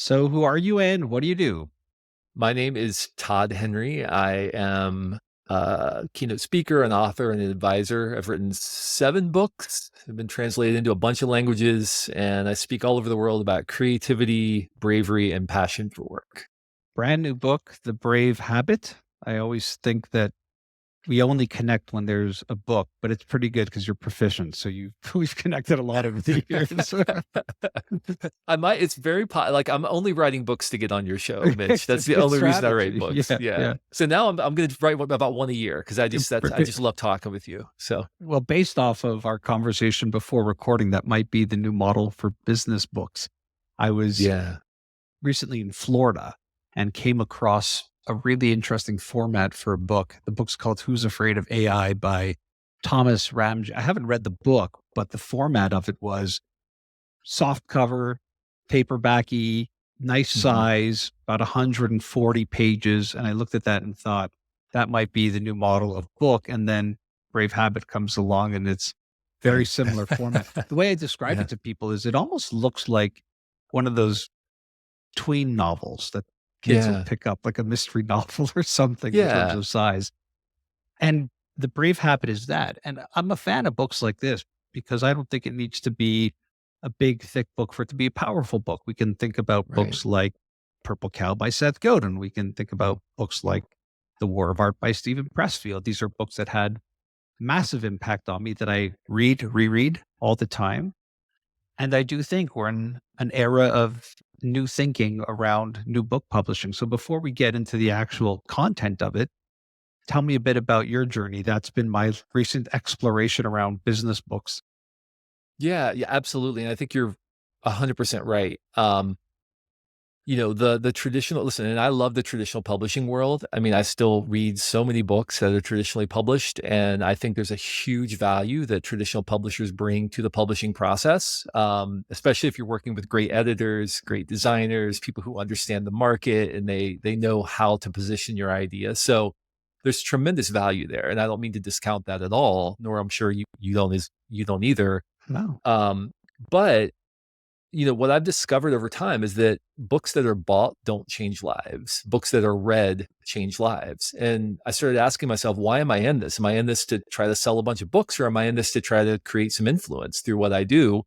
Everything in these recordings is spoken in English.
So who are you and what do you do? My name is Todd Henry. I am a keynote speaker, an author, and an advisor. I've written 7 books. I've been translated into a bunch of languages, and I speak all over the world about creativity, bravery, and passion for work. Brand new book, The Brave Habit. I always think that we only connect when there's a book, but it's pretty good because you're proficient. So you we've connected a lot over the years. It's very, like, I'm only writing books to get on your show, Mitch. It's a That's the good only reason I write strategy. books. Yeah, Yeah. yeah. So now I'm going to write about one a year because I just love talking with you. So, Well, based off of our conversation before recording, that might be the new model for business books. I was yeah. recently in Florida and came across a really interesting format for a book. The book's called Who's Afraid of AI by Thomas Ramj. I haven't read the book, but the format of it was soft cover, paperbacky, nice Mhm. size, about 140 pages. And I looked at that and thought that might be the new model of book. And then Brave Habit comes along and it's very similar format. The way I describe Yeah. it to people is it almost looks like one of those tween novels that kids will Yeah. pick up, like a mystery novel or something in terms Yeah. of size. And the Brave Habit is that. And I'm a fan of books like this because I don't think it needs to be a big, thick book for it to be a powerful book. We can think about Right. books like Purple Cow by Seth Godin. We can think about books like The War of Art by Stephen Pressfield. These are books that had massive impact on me that I read, reread all the time. And I do think we're in an era of new thinking around new book publishing. So before we get into the actual content of it, tell me a bit about your journey. That's been my recent exploration around business books. Yeah, yeah, absolutely, and I think you're 100% right. The traditional listen, and I love the traditional publishing world. I mean, I still read so many books that are traditionally published, and I think there's a huge value that traditional publishers bring to the publishing process, especially if you're working with great editors, great designers, people who understand the market, and they know how to position your idea. So there's tremendous value there, and I don't mean to discount that at all, nor I'm sure you don't either. No. Um, but what I've discovered over time is that books that are bought don't change lives. Books that are read change lives. And I started asking myself, why am I in this? Am I in this to try to sell a bunch of books, or am I in this to try to create some influence through what I do?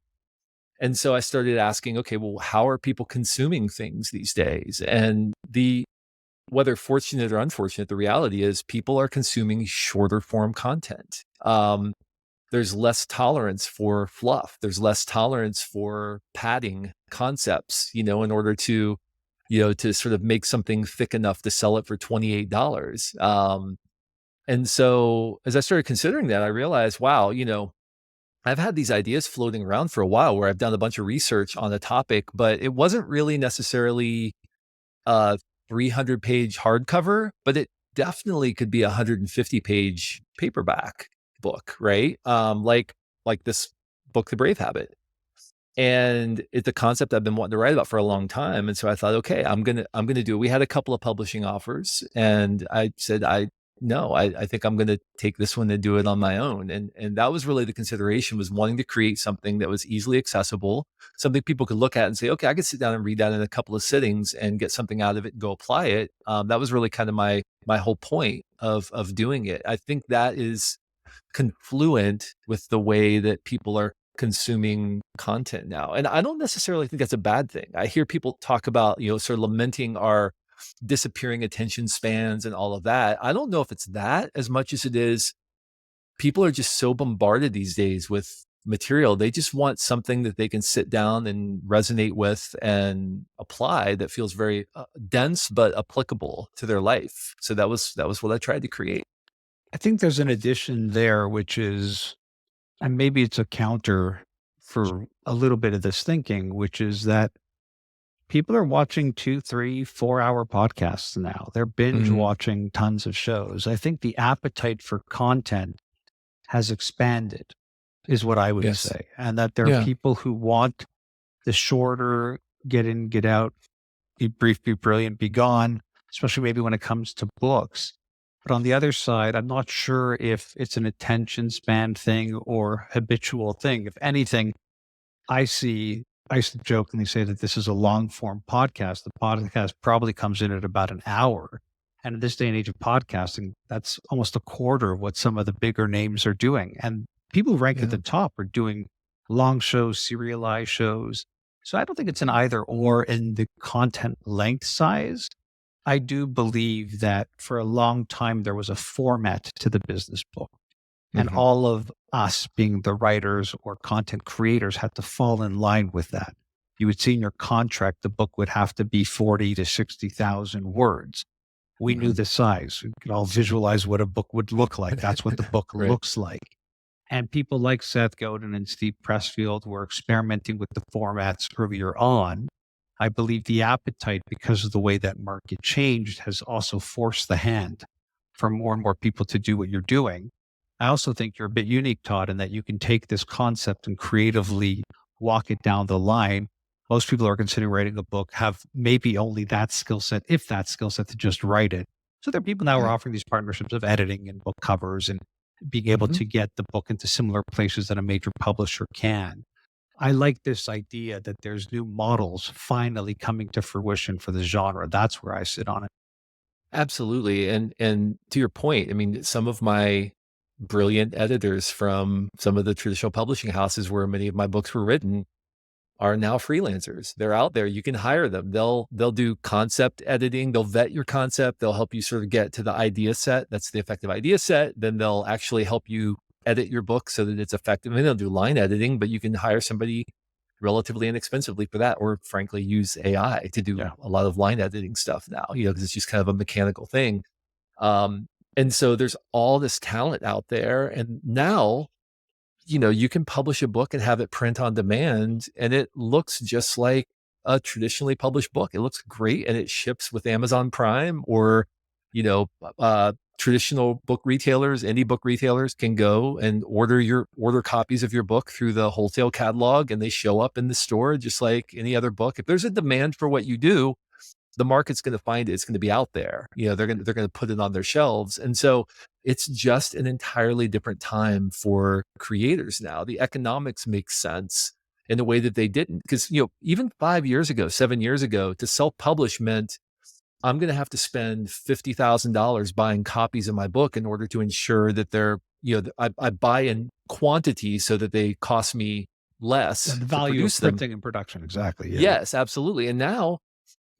And so I started asking, okay, well, how are people consuming things these days? And whether fortunate or unfortunate, the reality is people are consuming shorter form content. There's less tolerance for fluff. There's less tolerance for padding concepts, in order to sort of make something thick enough to sell it for $28. And so as I started considering that, I realized, wow, I've had these ideas floating around for a while where I've done a bunch of research on the topic, but it wasn't really necessarily a 300-page hardcover, but it definitely could be a 150-page paperback book, right? Like this book, The Brave Habit. And it's a concept I've been wanting to write about for a long time. And so I thought, okay, I'm gonna do it. We had a couple of publishing offers, and I said, I think I'm gonna take this one and do it on my own. And that was really the consideration, was wanting to create something that was easily accessible, something people could look at and say, okay, I could sit down and read that in a couple of sittings and get something out of it and go apply it. That was really kind of my whole point of doing it. I think that is confluent with the way that people are consuming content now. And I don't necessarily think that's a bad thing. I hear people talk about, sort of lamenting our disappearing attention spans and all of that. I don't know if it's that as much as it is people are just so bombarded these days with material. They just want something that they can sit down and resonate with and apply that feels very dense but applicable to their life. So that was what I tried to create. I think there's an addition there, which is, and maybe it's a counter for a little bit of this thinking, which is that people are watching 2, 3, 4 hour podcasts now. They're binge Mhm. watching tons of shows. I think the appetite for content has expanded, is what I would Yes. say. And that there are Yeah. people who want the shorter get in, get out, be brief, be brilliant, be gone, especially maybe when it comes to books. But on the other side, I'm not sure if it's an attention span thing or habitual thing. If anything, I see I used to jokingly say that this is a long form podcast. The podcast probably comes in at about an hour. And in this day and age of podcasting, that's almost a quarter of what some of the bigger names are doing. And people who rank at Yeah. the top are doing long shows, serialized shows. So I don't think it's an either or in the content length size. I do believe that for a long time, there was a format to the business book. And Mhm. all of us being the writers or content creators had to fall in line with that. You would see in your contract, the book would have to be 40 to 60,000 words. We knew Mhm. the size. We could all visualize what a book would look like. That's what the book Right. looks like. And people like Seth Godin and Steve Pressfield were experimenting with the formats earlier on. I believe the appetite, because of the way that market changed, has also forced the hand for more and more people to do what you're doing. I also think you're a bit unique, Todd, in that you can take this concept and creatively walk it down the line. Most people who are considering writing a book have maybe only that skill set, if that skill set, to just write it. So there are people now who are Yeah. offering these partnerships of editing and book covers and being able Mhm. to get the book into similar places that a major publisher can. I like this idea that there's new models finally coming to fruition for the genre. That's where I sit on it. Absolutely. And to your point, I mean, some of my brilliant editors from some of the traditional publishing houses where many of my books were written are now freelancers. They're out there. You can hire them. They'll do concept editing. They'll vet your concept. They'll help you sort of get to the idea set. That's the effective idea set. Then they'll actually help you edit your book so that it's effective. I mean, they'll do line editing, but you can hire somebody relatively inexpensively for that, or frankly, use AI to do Yeah. a lot of line editing stuff now, because it's just kind of a mechanical thing. Um, and so there's all this talent out there. And now, you can publish a book and have it print on demand, and it looks just like a traditionally published book. It looks great, and it ships with Amazon Prime, or, traditional book retailers, indie book retailers can go and order copies of your book through the wholesale catalog, and they show up in the store just like any other book. If there's a demand for what you do, the market's going to find it. It's going to be out there. They're going to put it on their shelves. And so it's just an entirely different time for creators now. The economics make sense in a way that they didn't. Because, even 5 years ago, 7 years ago, to self-publish meant I'm going to have to spend $50,000 buying copies of my book in order to ensure that I buy in quantity so that they cost me Yeah, less the to value of produce them. printing and production. Exactly. Yeah. Yes, absolutely. And now,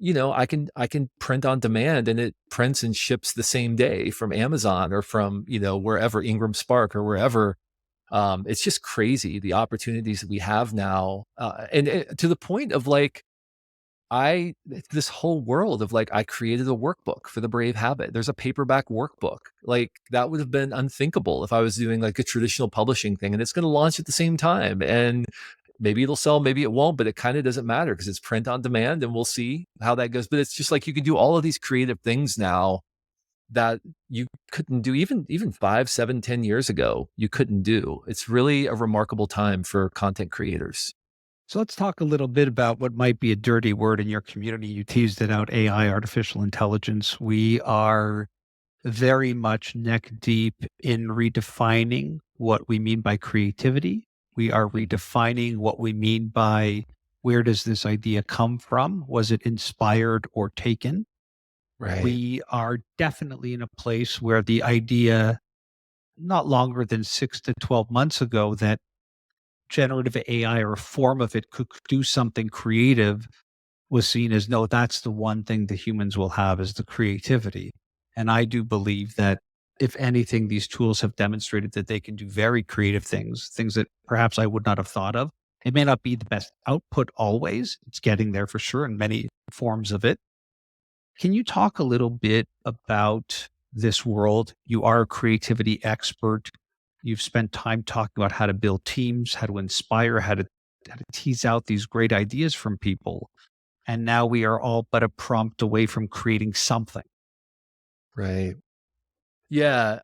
I can print on demand, and it prints and ships the same day from Amazon or from, wherever, Ingram Spark or wherever. It's just crazy the opportunities that we have now. And to the point of like, this whole world of like, I created a workbook for the Brave Habit. There's a paperback workbook. Like, that would have been unthinkable if I was doing like a traditional publishing thing, and it's going to launch at the same time. And maybe it'll sell, maybe it won't, but it kind of doesn't matter because it's print on demand, and we'll see how that goes. But it's just like, you can do all of these creative things now that you couldn't do even 5, 7, 10 years ago. You couldn't do. It's really a remarkable time for content creators. So let's talk a little bit about what might be a dirty word in your community. You teased it out, AI, artificial intelligence. We are very much neck deep in redefining what we mean by creativity. We are redefining what we mean by where does this idea come from? Was it inspired or taken? Right. We are definitely in a place where the idea, not longer than 6 to 12 months ago, that generative AI or a form of it could do something creative was seen as no, that's the one thing the humans will have is the creativity. And I do believe that if anything, these tools have demonstrated that they can do very creative things, things that perhaps I would not have thought of. It may not be the best output always. It's getting there for sure in many forms of it. Can you talk a little bit about this world? You are a creativity expert. You've spent time talking about how to build teams, how to inspire, how to tease out these great ideas from people. And now we are all but a prompt away from creating something. Right. Yeah.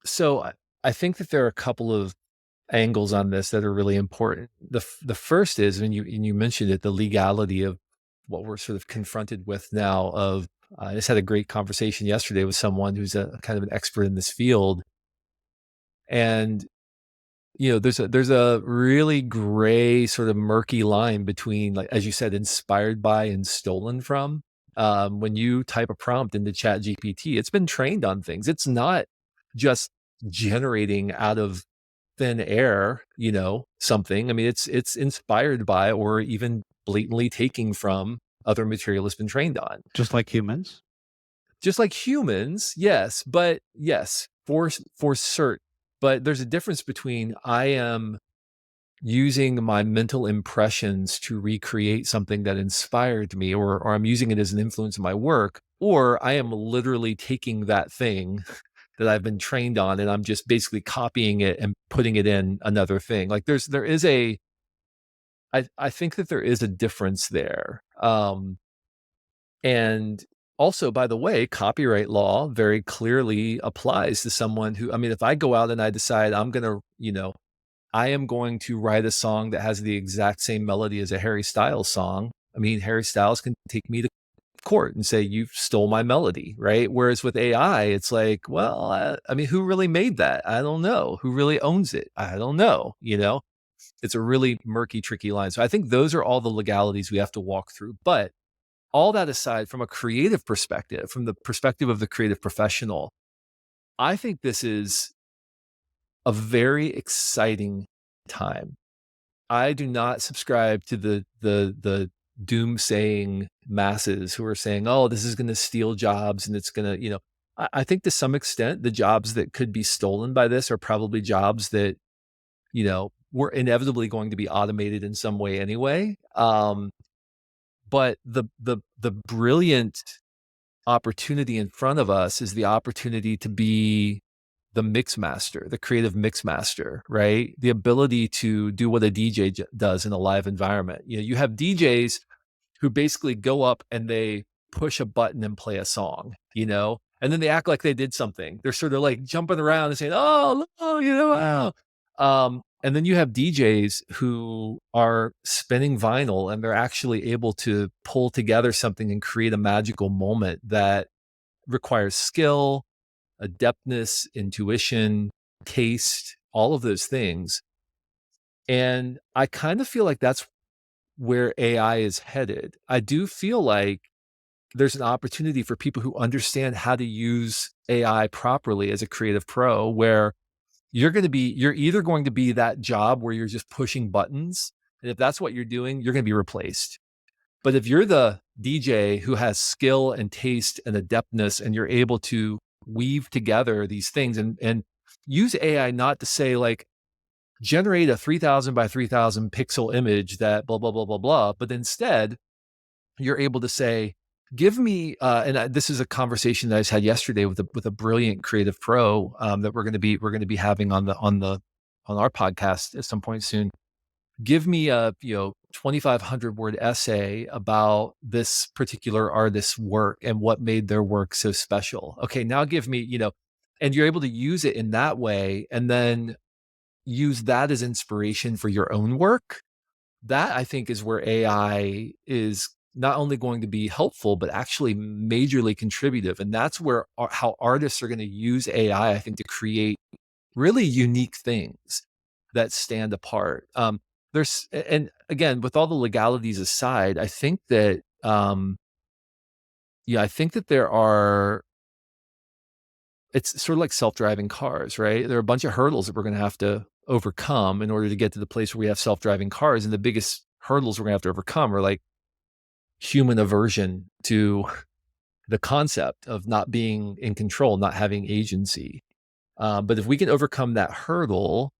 So I think that there are a couple of angles on this that are really important. The first is, and you mentioned it, the legality of what we're sort of confronted with now. I just had a great conversation yesterday with someone who's a kind of an expert in this field, and there's a really gray sort of murky line between, like, as you said, inspired by and stolen from. When you type a prompt into Chat GPT, it's been trained on things. It's not just generating out of thin air, something. I mean, it's inspired by or even blatantly taking from other material it's been trained on. Just like humans. Just like humans, yes, but yes, for certain. But there's a difference between I am using my mental impressions to recreate something that inspired me, or I'm using it as an influence in my work, or I am literally taking that thing that I've been trained on and I'm just basically copying it and putting it in another thing. Like there is I think that there is a difference there. And also, by the way, copyright law very clearly applies to someone who, I mean, if I go out and I decide I am going to write a song that has the exact same melody as a Harry Styles song. I mean, Harry Styles can take me to court and say, you stole my melody, right? Whereas with AI, it's like, well, I mean, who really made that? I don't know. Who really owns it? I don't know. It's a really murky, tricky line. So I think those are all the legalities we have to walk through. But all that aside, from a creative perspective, from the perspective of the creative professional, I think this is a very exciting time. I do not subscribe to the doomsaying masses who are saying, "Oh, this is going to steal jobs and it's going to," I think to some extent the jobs that could be stolen by this are probably jobs that, were inevitably going to be automated in some way anyway. But the brilliant opportunity in front of us is the opportunity to be the mix master, the creative mix master, right? The ability to do what a DJ does in a live environment. You have DJs who basically go up and they push a button and play a song, and then they act like they did something. They're sort of like jumping around and saying, "Oh, no, wow." And then you have DJs who are spinning vinyl and they're actually able to pull together something and create a magical moment that requires skill, adeptness, intuition, taste, all of those things. And I kind of feel like that's where AI is headed. I do feel like there's an opportunity for people who understand how to use AI properly as a creative pro, where you're either going to be that job where you're just pushing buttons. And if that's what you're doing, you're going to be replaced. But if you're the DJ who has skill and taste and adeptness, and you're able to weave together these things and use AI not to say, like, generate a 3000 by 3000 pixel image that blah, blah, blah, blah, blah, but instead you're able to say, give me, this is a conversation that I just had yesterday with a brilliant creative pro that we're going to be having on our podcast at some point soon. Give me a 2,500 word essay about this particular artist's work and what made their work so special. Okay, now give me, and you're able to use it in that way, and then use that as inspiration for your own work. That, I think, is where AI is not only going to be helpful, but actually majorly contributive. And that's where how artists are going to use AI, I think, to create really unique things that stand apart. And again, with all the legalities aside, I think that, I think that it's sort of like self-driving cars, right? There are a bunch of hurdles that we're going to have to overcome in order to get to the place where we have self-driving cars. And the biggest hurdles we're going to have to overcome are like human aversion to the concept of not being in control, not having agency. But if we can overcome that hurdle,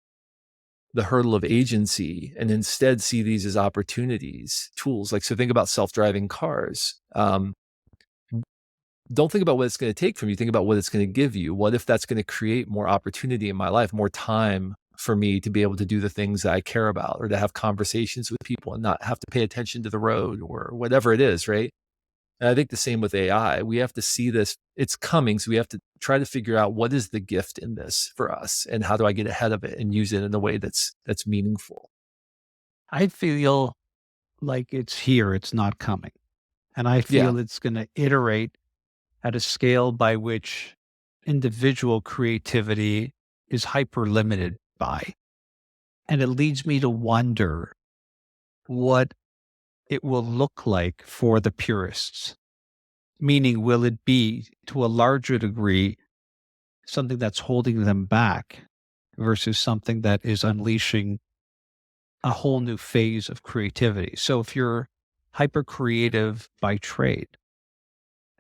the hurdle of agency, and instead see these as opportunities, tools, like, so think about self-driving cars. Don't think about what it's going to take from you. Think about what it's going to give you. What if that's going to create more opportunity in my life, more time for me to be able to do the things that I care about, or to have conversations with people and not have to pay attention to the road or whatever it is, right? And I think the same with AI. We have to see this, it's coming. So we have to try to figure out what is the gift in this for us, and how do I get ahead of it and use it in a way that's meaningful. I feel like it's here, it's not coming. And I Yeah. feel it's going to iterate at a scale by which individual creativity is hyper limited by. And it leads me to wonder what it will look like for the purists. Meaning, will it be to a larger degree something that's holding them back versus something that is unleashing a whole new phase of creativity? So if you're hyper creative by trade,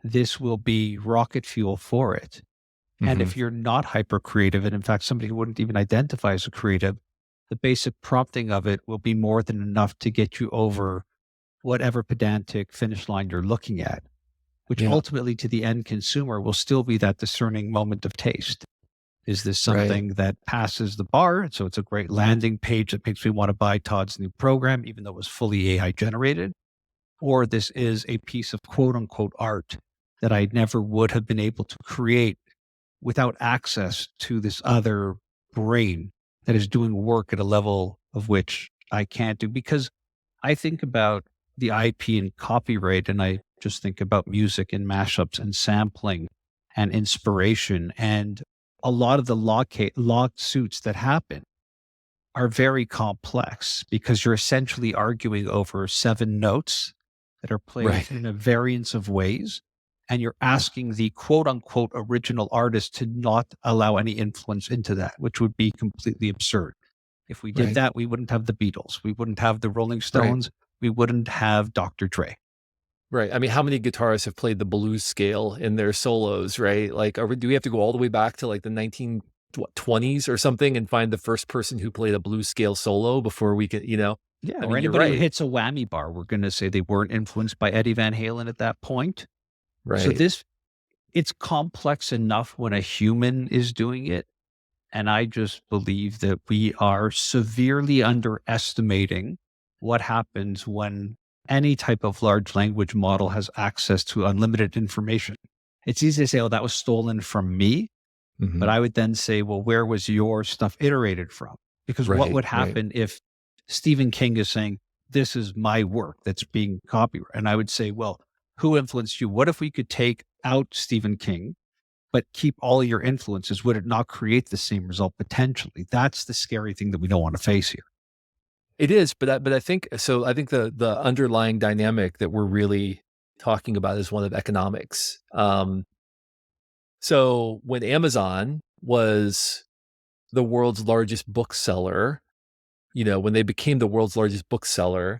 this will be rocket fuel for it. And Hmm. if you're not hyper creative, and in fact, somebody who wouldn't even identify as a creative, the basic prompting of it will be more than enough to get you over whatever pedantic finish line you're looking at, which Yeah. ultimately to the end consumer will still be that discerning moment of taste. Is this Right. something that passes the bar? So it's a great landing page that makes me want to buy Todd's new program, even though it was fully AI generated. Or this is a piece of quote unquote art that I never would have been able to create without access to this other brain that is doing work at a level of which I can't do. Because I think about the IP and copyright, and I just think about music and mashups and sampling and inspiration. And a lot of the lawsuits that happen are very complex because you're essentially arguing over 7 notes that are played Right. in a variance of ways. And you're asking the quote unquote original artist to not allow any influence into that, which would be completely absurd. If we did Right. that, we wouldn't have the Beatles. We wouldn't have the Rolling Right. Stones. We wouldn't have Dr. Dre. Right. I mean, how many guitarists have played the blues scale in their solos, right? Like, do we have to go all the way back to like the 1920s or something and find the first person who played a blues scale solo before we can, Yeah, I or mean, you're anybody who right. hits a whammy bar, we're going to say they weren't influenced by Eddie Van Halen at that point. So Right. it's complex enough when a human is doing it. And I just believe that we are severely underestimating what happens when any type of large language model has access to unlimited information. It's easy to say, oh, that was stolen from me. But Hmm. I would then say, well, where was your stuff iterated from? Because what Right. would Right. happen if Stephen King is saying, this is my work that's being copyrighted? And I would say, well, who influenced you? What if we could take out Stephen King, but keep all your influences? Would it not create the same result potentially? That's the scary thing that we don't want to face here. It is, but I think so. I think the underlying dynamic that we're really talking about is one of economics. So when Amazon was the world's largest bookseller, when they became the world's largest bookseller,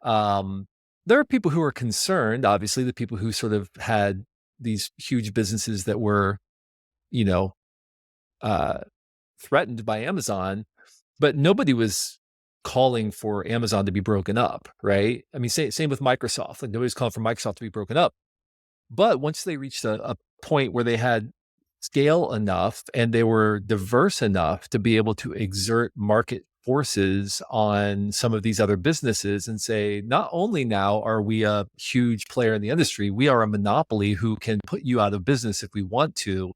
um, there are people who are concerned, obviously, the people who sort of had these huge businesses that were, you know, uh, threatened by Amazon, but nobody was calling for Amazon to be broken up, right? I mean, same with Microsoft. Like nobody's calling for Microsoft to be broken up. But once they reached a point where they had scale enough and they were diverse enough to be able to exert market forces on some of these other businesses and say, not only now are we a huge player in the industry, we are a monopoly who can put you out of business if we want to.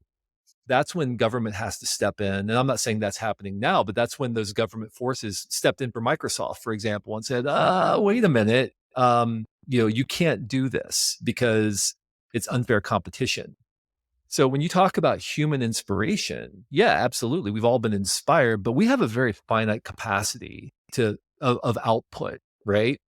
That's when government has to step in. And I'm not saying that's happening now, but that's when those government forces stepped in for Microsoft, for example, and said, wait a minute, you can't do this because it's unfair competition. So when you talk about human inspiration, yeah, absolutely. We've all been inspired, but we have a very finite capacity of output, right?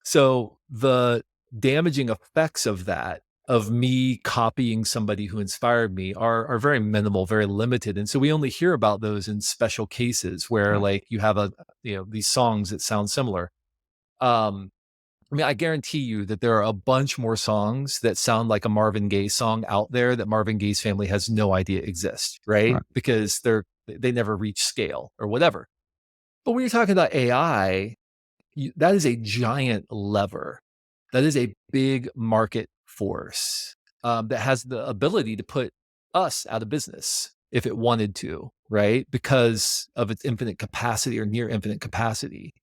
So the damaging effects of that, of me copying somebody who inspired me, are very minimal, very limited. And so we only hear about those in special cases where Right. like you have these songs that sound similar. Um, I mean, I guarantee you that there are a bunch more songs that sound like a Marvin Gaye song out there that Marvin Gaye's family has no idea exist, right? Right. Because they never reach scale or whatever. But when you're talking about AI, that is a giant lever. That is a big market force that has the ability to put us out of business if it wanted to, right? Because of its infinite capacity or near infinite capacity.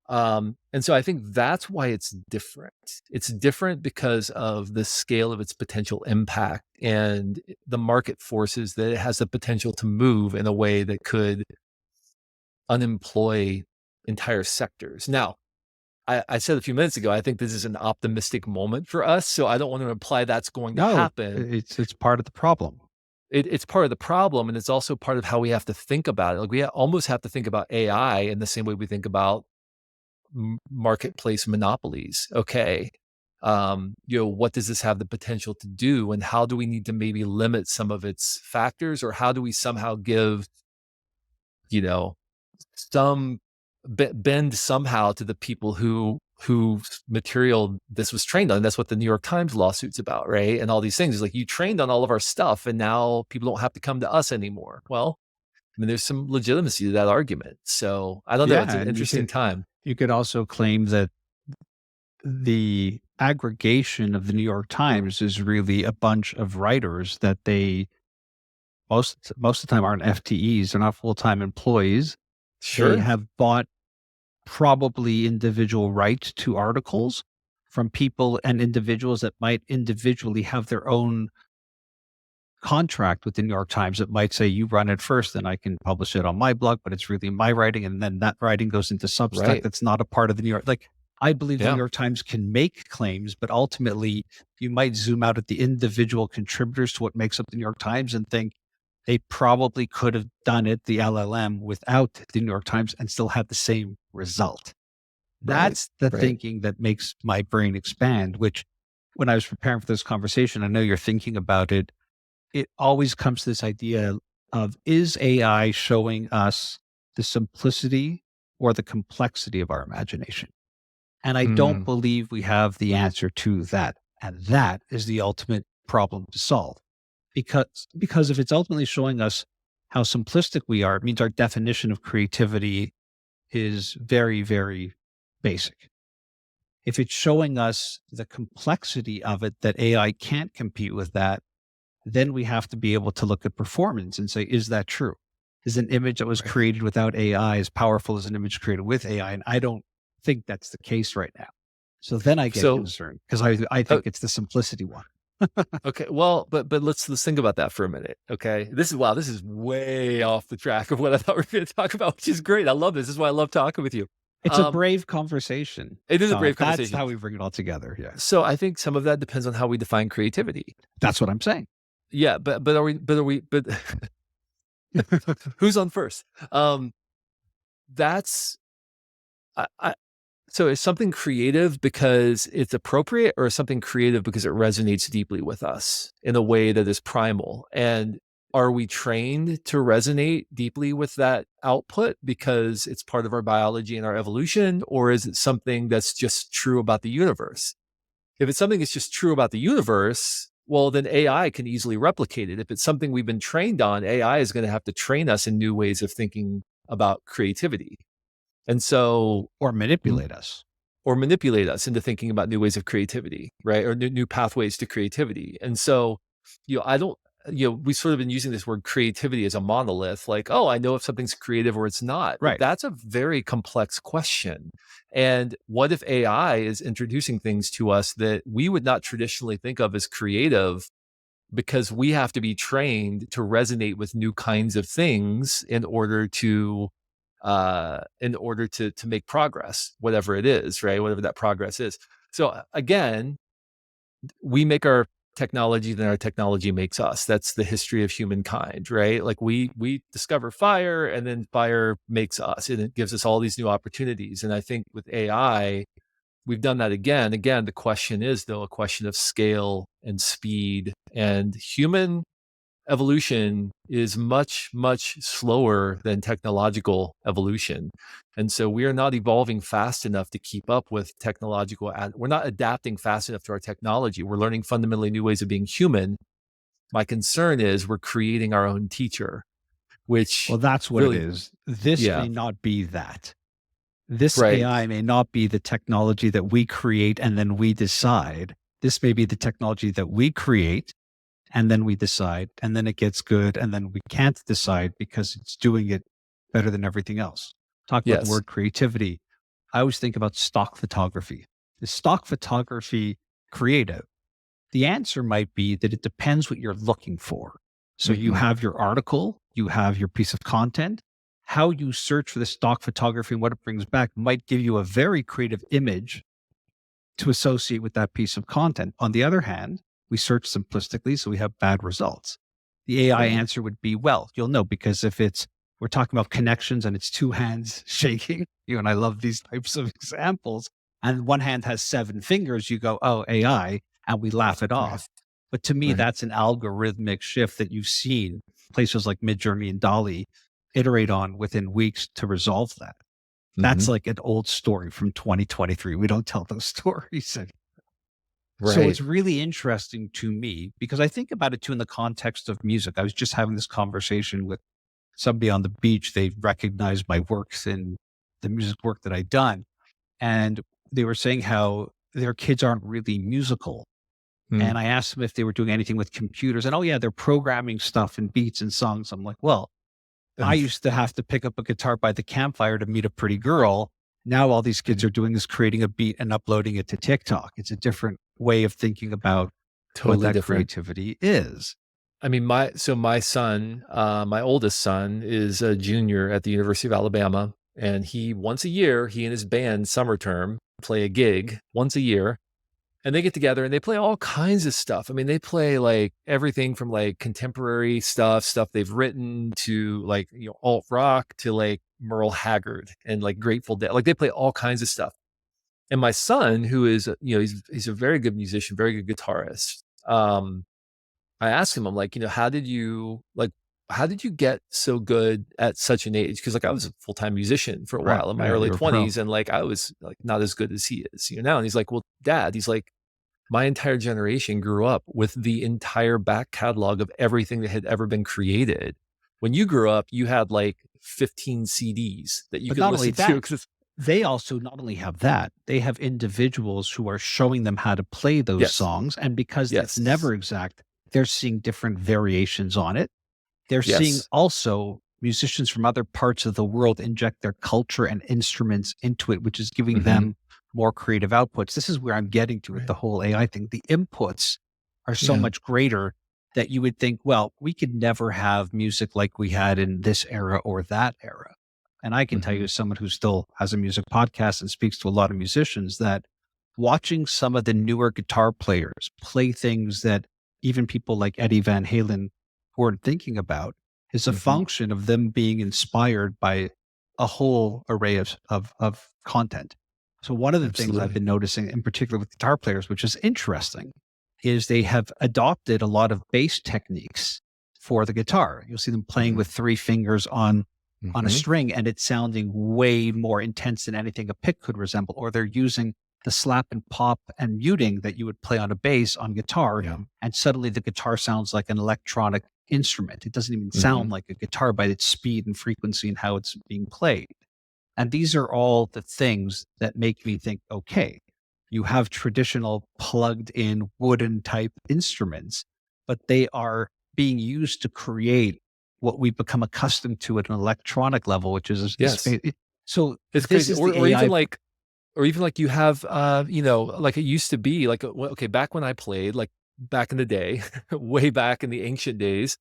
And so I think that's why it's different. It's different because of the scale of its potential impact and the market forces that it has the potential to move in a way that could unemploy entire sectors. Now, I said a few minutes ago, I think this is an optimistic moment for us. So I don't want to imply that's going to No, happen. it's part of the problem. it's part of the problem, and it's also part of how we have to think about it. Like, we almost have to think about AI in the same way we think about marketplace monopolies. Okay, what does this have the potential to do, and how do we need to maybe limit some of its factors, or how do we somehow give, you know, some bend somehow to the people whose material this was trained on. That's what the New York Times lawsuit's about, right? And all these things is like, you trained on all of our stuff, and now people don't have to come to us anymore. Well, I mean, there's some legitimacy to that argument. So I don't know. It's Yeah, an and interesting time. you could also claim that the aggregation of the New York Times is really a bunch of writers that they most of the time aren't FTEs, they're not full-time employees. They Sure. have bought probably individual rights to articles from people and individuals that might individually have their own contract with the New York Times that might say, you run it first, then I can publish it on my blog, but it's really my writing. And then that writing goes into Substack Right. that's not a part of the New York. Like, I believe the New Yeah. York Times can make claims, but ultimately you might zoom out at the individual contributors to what makes up the New York Times and think they probably could have done it, the LLM, without the New York Times and still had the same result. Right. That's the Right. thinking that makes my brain expand, which when I was preparing for this conversation, I know you're thinking about it. It always comes to this idea of, is AI showing us the simplicity or the complexity of our imagination? And I don't Hmm. believe we have the answer to that. And that is the ultimate problem to solve. Because if it's ultimately showing us how simplistic we are, it means our definition of creativity is very, very basic. If it's showing us the complexity of it, that AI can't compete with that, then we have to be able to look at performance and say, is that true? Is an image that was Right. created without AI as powerful as an image created with AI? And I don't think that's the case right now. So then I get So, concerned because I uh, think it's the simplicity one. okay, well, but let's think about that for a minute. Okay, this is wow. This is way off the track of what I thought we were going to talk about, which is great. I love this. This is why I love talking with you. It's a Um, brave conversation, it is a Todd. brave That's conversation. how we bring it all together. Yeah. So I think some of that depends on how we define creativity. That's what I'm saying. Yeah, but who's on first? That's I so is something creative because it's appropriate, or is something creative because it resonates deeply with us in a way that is primal? And are we trained to resonate deeply with that output because it's part of our biology and our evolution, or is it something that's just true about the universe? If it's something that's just true about the universe, well, then AI can easily replicate it. If it's something we've been trained on, AI is going to have to train us in new ways of thinking about creativity. And so, Or m- manipulate us. or manipulate us into thinking about new ways of creativity, right? Or new pathways to creativity. And so, I don't, we sort of been using this word creativity as a monolith, like, oh, I know if something's creative or it's not. But Right. that's a very complex question. And what if AI is introducing things to us that we would not traditionally think of as creative, because we have to be trained to resonate with new kinds of things in order to make progress, whatever it is, right? Whatever that progress is. So again, we make our technology, then our technology makes us. That's the history of humankind, right? Like, we discover fire, and then fire makes us, and it gives us all these new opportunities. And I think with AI, we've done that again. Again, the question is, though, a question of scale and speed, and human evolution is much, much slower than technological evolution. And so we are not evolving fast enough to keep up with technological, we're not adapting fast enough to our technology. We're learning fundamentally new ways of being human. My concern is we're creating our own teacher, which Well, that's what it really, is. This yeah, may not be that. This right. AI may not be the technology that we create and then we decide. This may be the technology that we create and then we decide, and then it gets good, and then we can't decide because it's doing it better than everything else. Talk about the Yes. word creativity. I always think about stock photography. Is stock photography creative? The answer might be that it depends what you're looking for. So you Hmm. have your article, you have your piece of content. How you search for the stock photography and what it brings back might give you a very creative image to associate with that piece of content. On the other hand, we search simplistically, so we have bad results. The AI Right. answer would be, well, you'll know, because if it's, we're talking about connections and it's two hands shaking, you and I love these types of examples, and one hand has seven fingers, you go, oh, AI, and we laugh it Right. off. But to me, Right. that's an algorithmic shift that you've seen places like Midjourney and Dolly iterate on within weeks to resolve that. That's Hmm. like an old story from 2023. We don't tell those stories. So Right. it's really interesting to me because I think about it too in the context of music. I was just having this conversation with somebody on the beach. They recognized my works in the music work that I'd done. And they were saying how their kids aren't really musical. Mm. And I asked them if they were doing anything with computers. And oh, yeah, they're programming stuff and beats and songs. I'm like, well, I used to have to pick up a guitar by the campfire to meet a pretty girl. Now all these kids Right. are doing is creating a beat and uploading it to TikTok. It's a different way of thinking about what Totally that different. creativity is. I mean, my son, my oldest son, is a junior at the University of Alabama, and once a year, he and his band summer term play a gig once a year, and they get together and they play all kinds of stuff. I mean, they play like everything from like contemporary stuff they've written, to like, alt rock, to like Merle Haggard and like Grateful Dead. Like they play all kinds of stuff. And my son, who is, he's a very good musician, very good guitarist. I asked him, I'm like, how did you get so good at such an age? Cause like I was a full-time musician for a Right. while in my Right. early You're a pro. 20s. And like, I was like not as good as he is, now. And he's like, well, dad, he's like, my entire generation grew up with the entire back catalog of everything that had ever been created. When you grew up, you had like 15 CDs that you But could not only listen to. that, 'Cause it's, they also not only have that, they have individuals who are showing them how to play those yes, songs. And because it's yes, never exact, they're seeing different variations on it. They're seeing yes. also musicians from other parts of the world inject their culture and instruments into it, which is giving Hmm. them more creative outputs. This is where I'm getting to with Right. the whole AI thing. The inputs are so Yeah. much greater that you would think, well, we could never have music like we had in this era or that era. And I can tell you, Hmm. as someone who still has a music podcast and speaks to a lot of musicians, that watching some of the newer guitar players play things that even people like Eddie Van Halen weren't thinking about is a Hmm. function of them being inspired by a whole array of content. So one of the things I've Absolutely. been noticing, in particular with guitar players, which is interesting, is they have adopted a lot of bass techniques for the guitar. You'll see them playing Hmm. with three fingers on a Hmm. string, and it's sounding way more intense than anything a pick could resemble. Or they're using the slap and pop and muting that you would play on a bass on guitar, Yeah. and suddenly the guitar sounds like an electronic instrument. It doesn't even Hmm. sound like a guitar by its speed and frequency and how it's being played. And these are all the things that make me think, okay, you have traditional plugged in wooden type instruments, but they are being used to create what we've become accustomed to at an electronic level, which is a Yes. space. So It's this crazy. is Or the or even AI. like or even like you have, like it used to be like, okay, back when I played, like back in the day, way back in the ancient days,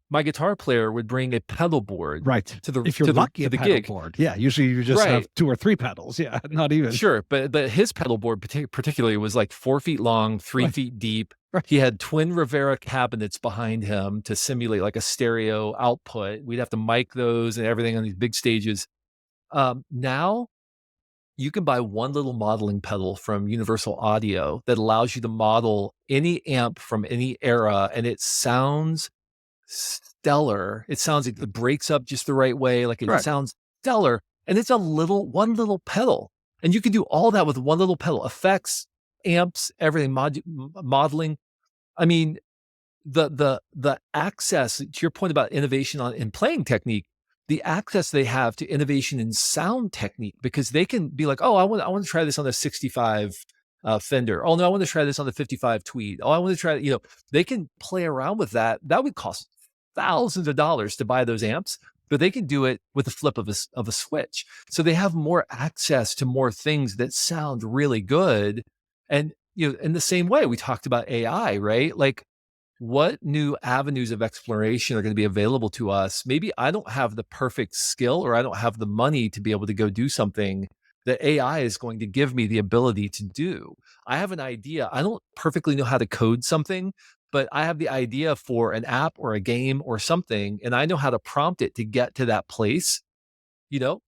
my guitar player would bring a pedal board Right. to the If you're to the lucky, to a the pedal gig. board. Yeah. Usually you just have Right. two or three pedals. Yeah. Not even. Sure. But his pedal board particularly was like 4 feet long, three Right. feet deep. Right. He had twin Rivera cabinets behind him to simulate like a stereo output. We'd have to mic those and everything on these big stages. Now you can buy one little modeling pedal from Universal Audio that allows you to model any amp from any era, and it sounds stellar. It sounds, it breaks up just the right way, like it Right. sounds stellar, and it's one little pedal, and you can do all that with one little pedal. Effects, amps, everything, modeling. I mean, the access to your point about innovation in playing technique, the access they have to innovation in sound technique, because they can be like, oh, I want to try this on the 65 Fender. Oh no, I want to try this on the 55 Tweed. Oh, I want to try, they can play around with that. That would cost thousands of dollars to buy those amps, but they can do it with the flip of a switch. So they have more access to more things that sound really good. And in the same way we talked about AI, right? Like, what new avenues of exploration are going to be available to us? Maybe I don't have the perfect skill, or I don't have the money to be able to go do something that AI is going to give me the ability to do. I have an idea. I don't perfectly know how to code something, but I have the idea for an app or a game or something, and I know how to prompt it to get to that place,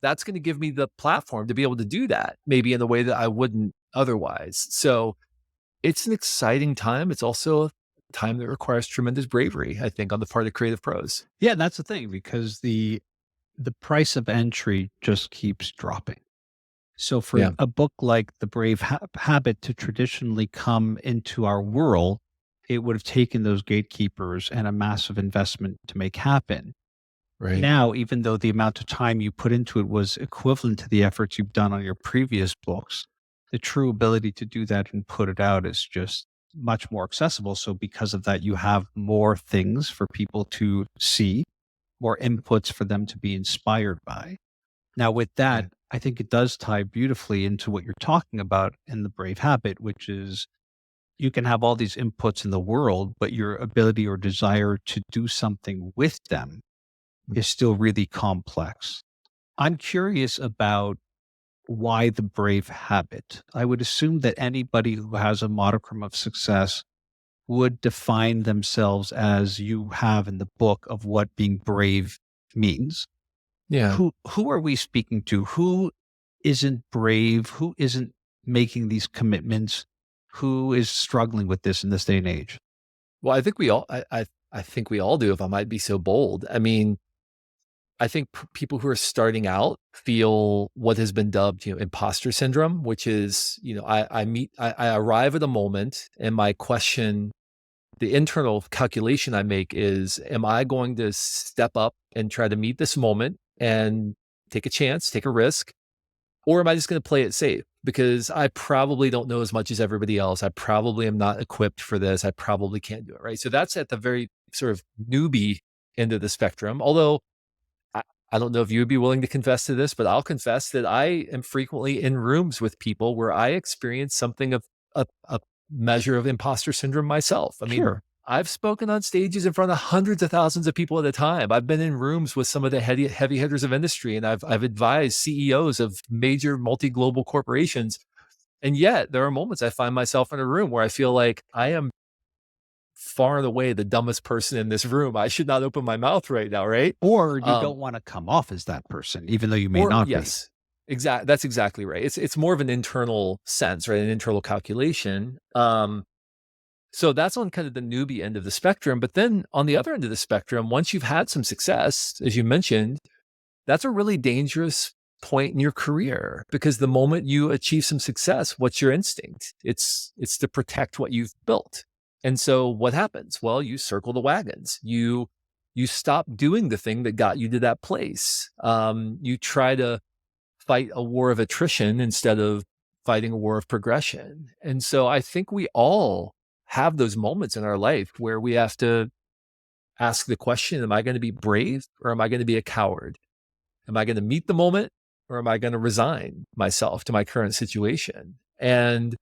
that's going to give me the platform to be able to do that, maybe in a way that I wouldn't otherwise. So it's an exciting time. It's also a time that requires tremendous bravery, I think, on the part of creative pros. Yeah, that's the thing because the price of entry just keeps dropping. So for Yeah, a book like The Brave Habit to traditionally come into our world, it would have taken those gatekeepers and a massive investment to make happen. right. Now, even though the amount of time you put into it was equivalent to the efforts you've done on your previous books, the true ability to do that and put it out is just much more accessible. So because of that, you have more things for people to see, more inputs for them to be inspired by. Now, with that, Right. I think it does tie beautifully into what you're talking about in The Brave Habit, which is you can have all these inputs in the world, but your ability or desire to do something with them is still really complex. I'm curious about why The Brave Habit. I would assume that anybody who has a modicum of success would define themselves as you have in the book of what being brave means. Yeah. Who are we speaking to? Who isn't brave? Who isn't making these commitments? Who is struggling with this in this day and age? Well, I think we all, I think we all do, if I might be so bold. I mean, I think people who are starting out feel what has been dubbed, imposter syndrome, which is, I arrive at a moment and my question, the internal calculation I make is, am I going to step up and try to meet this moment and take a chance, take a risk? Or am I just going to play it safe? Because I probably don't know as much as everybody else. I probably am not equipped for this. I probably can't do it. Right. So that's at the very sort of newbie end of the spectrum. Although I, I don't know if you would be willing to confess to this, but I'll confess that I am frequently in rooms with people where I experience something of a measure of imposter syndrome myself. I mean, Sure. I've spoken on stages in front of hundreds of thousands of people at a time. I've been in rooms with some of the heavy hitters of industry, and I've advised CEOs of major multi global corporations. And yet, there are moments I find myself in a room where I feel like I am far and away the dumbest person in this room. I should not open my mouth right now, right? Or you Um, don't want to come off as that person, even though you may or not be. yes, that's exactly right. It's more of an internal sense, right? An internal calculation. So that's on kind of the newbie end of the spectrum. But then on the other end of the spectrum, once you've had some success, as you mentioned, that's a really dangerous point in your career, because the moment you achieve some success, what's your instinct? It's to protect what you've built. And so what happens? Well, you circle the wagons. You stop doing the thing that got you to that place. You try to fight a war of attrition instead of fighting a war of progression. And so I think we all have those moments in our life where we have to ask the question, am I going to be brave or am I going to be a coward? Am I going to meet the moment or am I going to resign myself to my current situation? And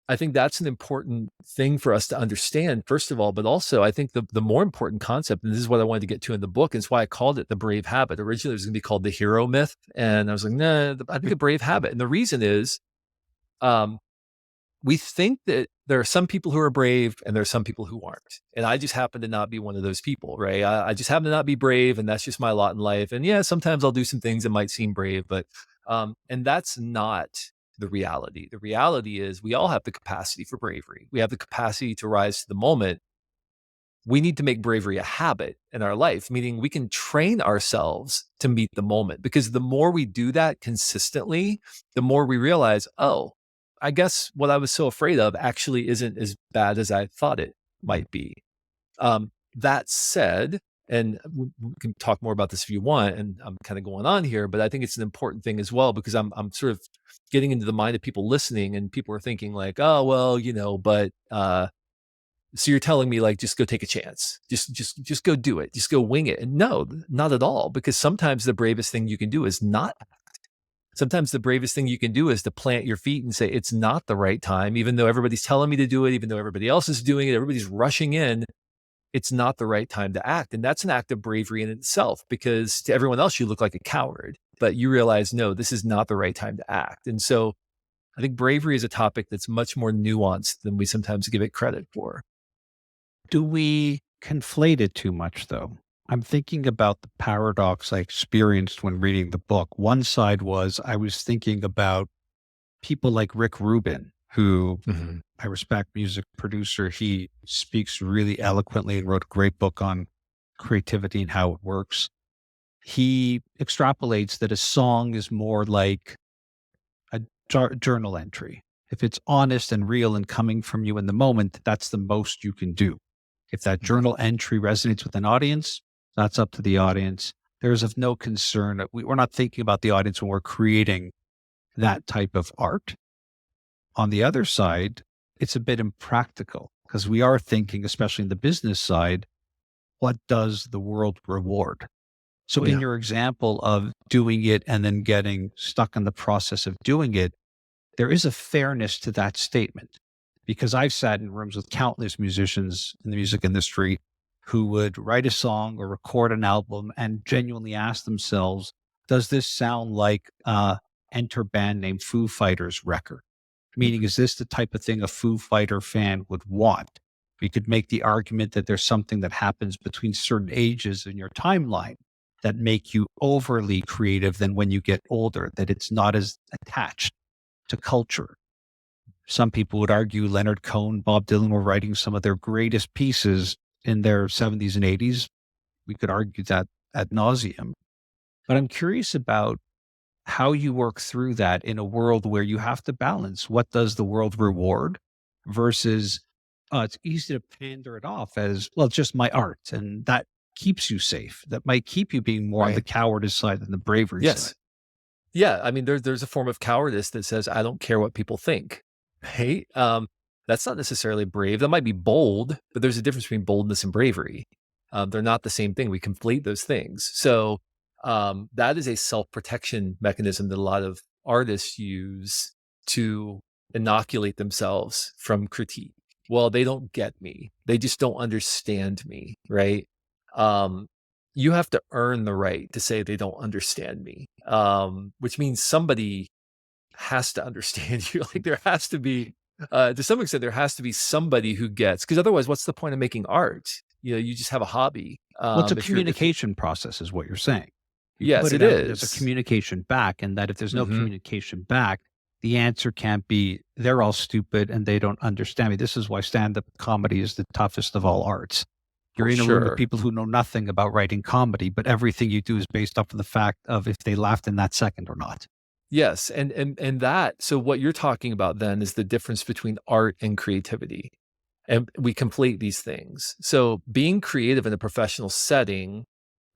I think that's an important thing for us to understand, first of all, but also I think the more important concept, and this is what I wanted to get to in the book, and it's why I called it The Brave Habit. Originally, it was going to be called The Hero Myth. And I was like, nah, I think The Brave Habit. And the reason is, um, we think that there are some people who are brave and there are some people who aren't. And I just happen to not be one of those people, right? I just happen to not be brave, and that's just my lot in life. And yeah, sometimes I'll do some things that might seem brave, but and that's not the reality. The reality is we all have the capacity for bravery. We have the capacity to rise to the moment. We need to make bravery a habit in our life, meaning we can train ourselves to meet the moment, because the more we do that consistently, the more we realize, oh, I guess what I was so afraid of actually isn't as bad as I thought it might be. That said, and we can talk more about this if you want, and I'm kind of going on here, but I think it's an important thing as well, because I'm sort of getting into the mind of people listening, and people are thinking like, oh, well, but so you're telling me like, just go take a chance, just go do it, just go wing it. And no, not at all, because sometimes the bravest thing you can do is not. Sometimes the bravest thing you can do is to plant your feet and say, it's not the right time, even though everybody's telling me to do it, even though everybody else is doing it, everybody's rushing in. It's not the right time to act. And that's an act of bravery in itself, because to everyone else, you look like a coward, but you realize, no, this is not the right time to act. And so I think bravery is a topic that's much more nuanced than we sometimes give it credit for. Do we conflate it too much, though? I'm thinking about the paradox I experienced when reading the book. One side was I was thinking about people like Rick Rubin, who Mhm. I respect, music producer. He speaks really eloquently and wrote a great book on creativity and how it works. He extrapolates that a song is more like a journal entry. If it's honest and real and coming from you in the moment, that's the most you can do. If that Mhm. journal entry resonates with an audience, that's up to the audience. There's of no concern. We're not thinking about the audience when we're creating that type of art. On the other side, it's a bit impractical because we are thinking, especially in the business side, what does the world reward? So, in Yeah. your example of doing it and then getting stuck in the process of doing it, there is a fairness to that statement because I've sat in rooms with countless musicians in the music industry who would write a song or record an album and genuinely ask themselves, does this sound like enter band named Foo Fighters record? Meaning, Mhm. is this the type of thing a Foo Fighter fan would want? We could make the argument that there's something that happens between certain ages in your timeline that make you overly creative than when you get older, that it's not as attached to culture. Some people would argue Leonard Cohen, Bob Dylan were writing some of their greatest pieces in their 70s and 80s. We could argue that ad nauseum. But I'm curious about how you work through that in a world where you have to balance what does the world reward versus it's easy to pander it off as, well, it's just my art. And that keeps you safe. That might keep you being more on the Right. cowardice side than the bravery side. Yes. Yeah, I mean, there's a form of cowardice that says, "I don't care what people think." Right? That's not necessarily brave. That might be bold, but there's a difference between boldness and bravery. They're not the same thing. We conflate those things. So, that is a self-protection mechanism that a lot of artists use to inoculate themselves from critique. Well, they don't get me. They just don't understand me, right? Um, you have to earn the right to say they don't understand me, which means somebody has to understand you. Like there has to be, to some extent, there has to be somebody who gets, because otherwise, what's the point of making art? You know, you just have a hobby. Well, it's a If you, communication process, is what you're saying. You yes, put it it out and there's a is. communication back, and that if there's no Hmm. communication back, the answer can't be they're all stupid and they don't understand me. This is why stand-up comedy is the toughest of all arts. You're in a room with Sure. people who know nothing about writing comedy, but everything you do is based off of the fact of if they laughed in that second or not. Yes, and that. So what you're talking about then is the difference between art and creativity, and we conflate these things. So being creative in a professional setting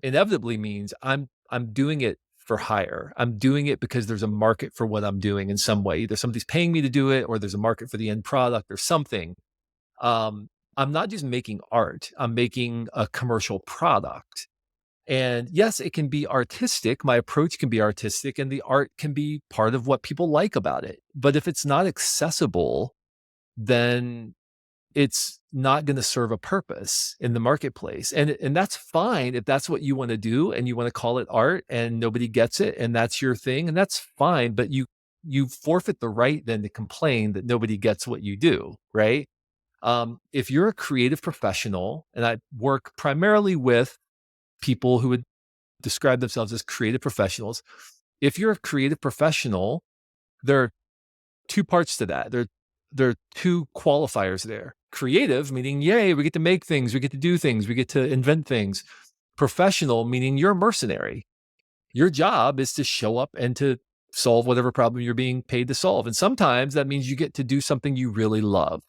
inevitably means I'm doing it for hire. I'm doing it because there's a market for what I'm doing in some way. Either somebody's paying me to do it or there's a market for the end product or something. Um, I'm not just making art, I'm making a commercial product. And yes, it can be artistic. My approach can be artistic and the art can be part of what people like about it. But if it's not accessible, then it's not going to serve a purpose in the marketplace. And that's fine if that's what you want to do and you want to call it art and nobody gets it and that's your thing and that's fine, but you forfeit the right then to complain that nobody gets what you do, right? If you're a creative professional, and I work primarily with people who would describe themselves as creative professionals, if you're a creative professional, there are two parts to that. There are two qualifiers there. Creative, meaning, yay, we get to make things, we get to do things, we get to invent things. Professional, meaning you're a mercenary. Your job is to show up and to solve whatever problem you're being paid to solve. And sometimes that means you get to do something you really love.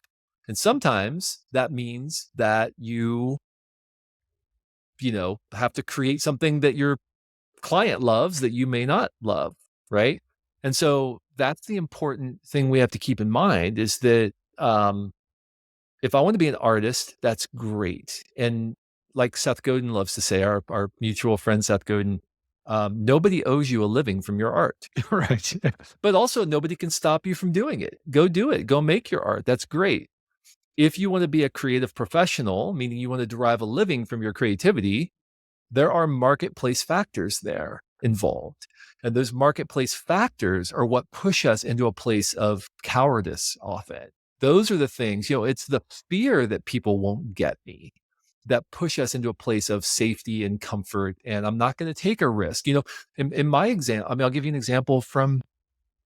And sometimes that means that have to create something that your client loves that you may not love, right? And so that's the important thing we have to keep in mind is that if I want to be an artist, that's great. And like Seth Godin loves to say, our mutual friend Seth Godin, nobody owes you a living from your art, Right. but also nobody can stop you from doing it. Go do it. Go make your art. That's great. If you want to be a creative professional, meaning you want to derive a living from your creativity, there are marketplace factors there involved. And those marketplace factors are what push us into a place of cowardice often. Those are the things, it's the fear that people won't get me that push us into a place of safety and comfort. And I'm not going to take a risk. In my example, I'll give you an example from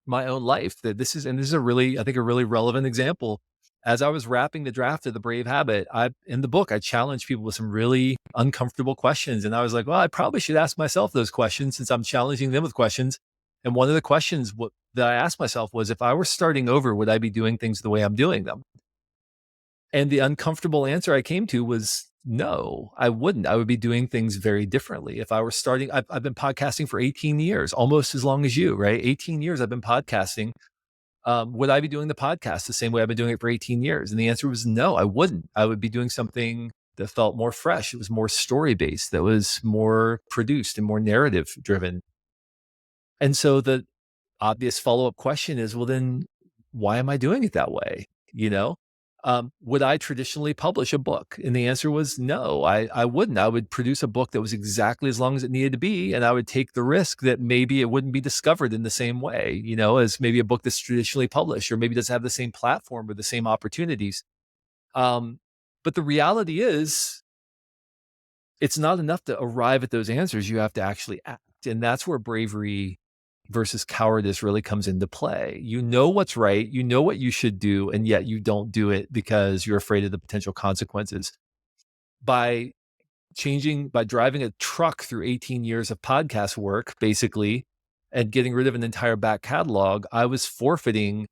my own life that this is a really, I think, a really relevant example. As I was wrapping the draft of The Brave Habit, in the book, I challenged people with some really uncomfortable questions. And I was like, well, I probably should ask myself those questions since I'm challenging them with questions. And one of the questions that I asked myself was, if I were starting over, would I be doing things the way I'm doing them? And the uncomfortable answer I came to was no, I wouldn't. I would be doing things very differently. If I were starting, I've been podcasting for 18 years, almost as long as you, right? 18 years I've been podcasting. Would I be doing the podcast the same way I've been doing it for 18 years? And the answer was no, I wouldn't. I would be doing something that felt more fresh. It was more story based, that was more produced and more narrative driven. And so the obvious follow-up question is, well, then why am I doing it that way? Would I traditionally publish a book? And the answer was no, I wouldn't. I would produce a book that was exactly as long as it needed to be. And I would take the risk that maybe it wouldn't be discovered in the same way, as maybe a book that's traditionally published, or maybe doesn't have the same platform or the same opportunities. But the reality is, it's not enough to arrive at those answers. You have to actually act. And that's where bravery versus cowardice really comes into play. You know what's right, you know what you should do, and yet you don't do it because you're afraid of the potential consequences. By driving a truck through 18 years of podcast work, basically, and getting rid of an entire back catalog, I was forfeiting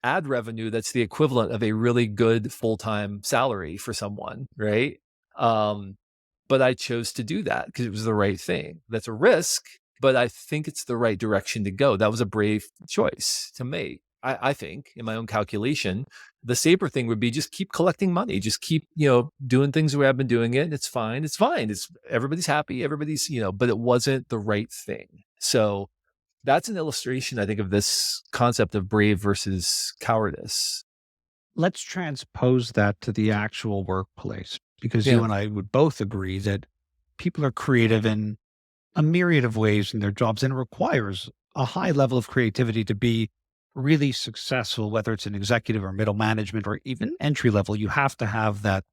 ad revenue that's the equivalent of a really good full-time salary for someone, right? But I chose to do that because it was the right thing. That's a risk, but I think it's the right direction to go. That was a brave choice to make. I think, in my own calculation, the safer thing would be just keep collecting money, just keep, doing things the way I've been doing it. It's fine. It's fine. Everybody's happy. Everybody's, but it wasn't the right thing. So that's an illustration, I think, of this concept of brave versus cowardice. Let's transpose that to the actual workplace, because you Yeah. and I would both agree that people are creative in a myriad of ways in their jobs, and it requires a high level of creativity to be really successful, whether it's an executive or middle management or even entry level. You have to have that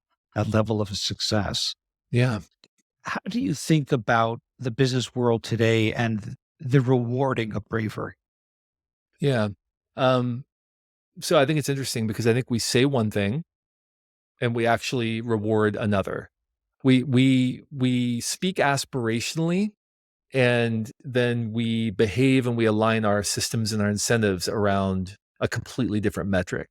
level of success. Yeah. How do you think about the business world today and the rewarding of bravery? Yeah. So I think it's interesting because I think we say one thing and we actually reward another. We speak aspirationally, and then we behave and we align our systems and our incentives around a completely different metric.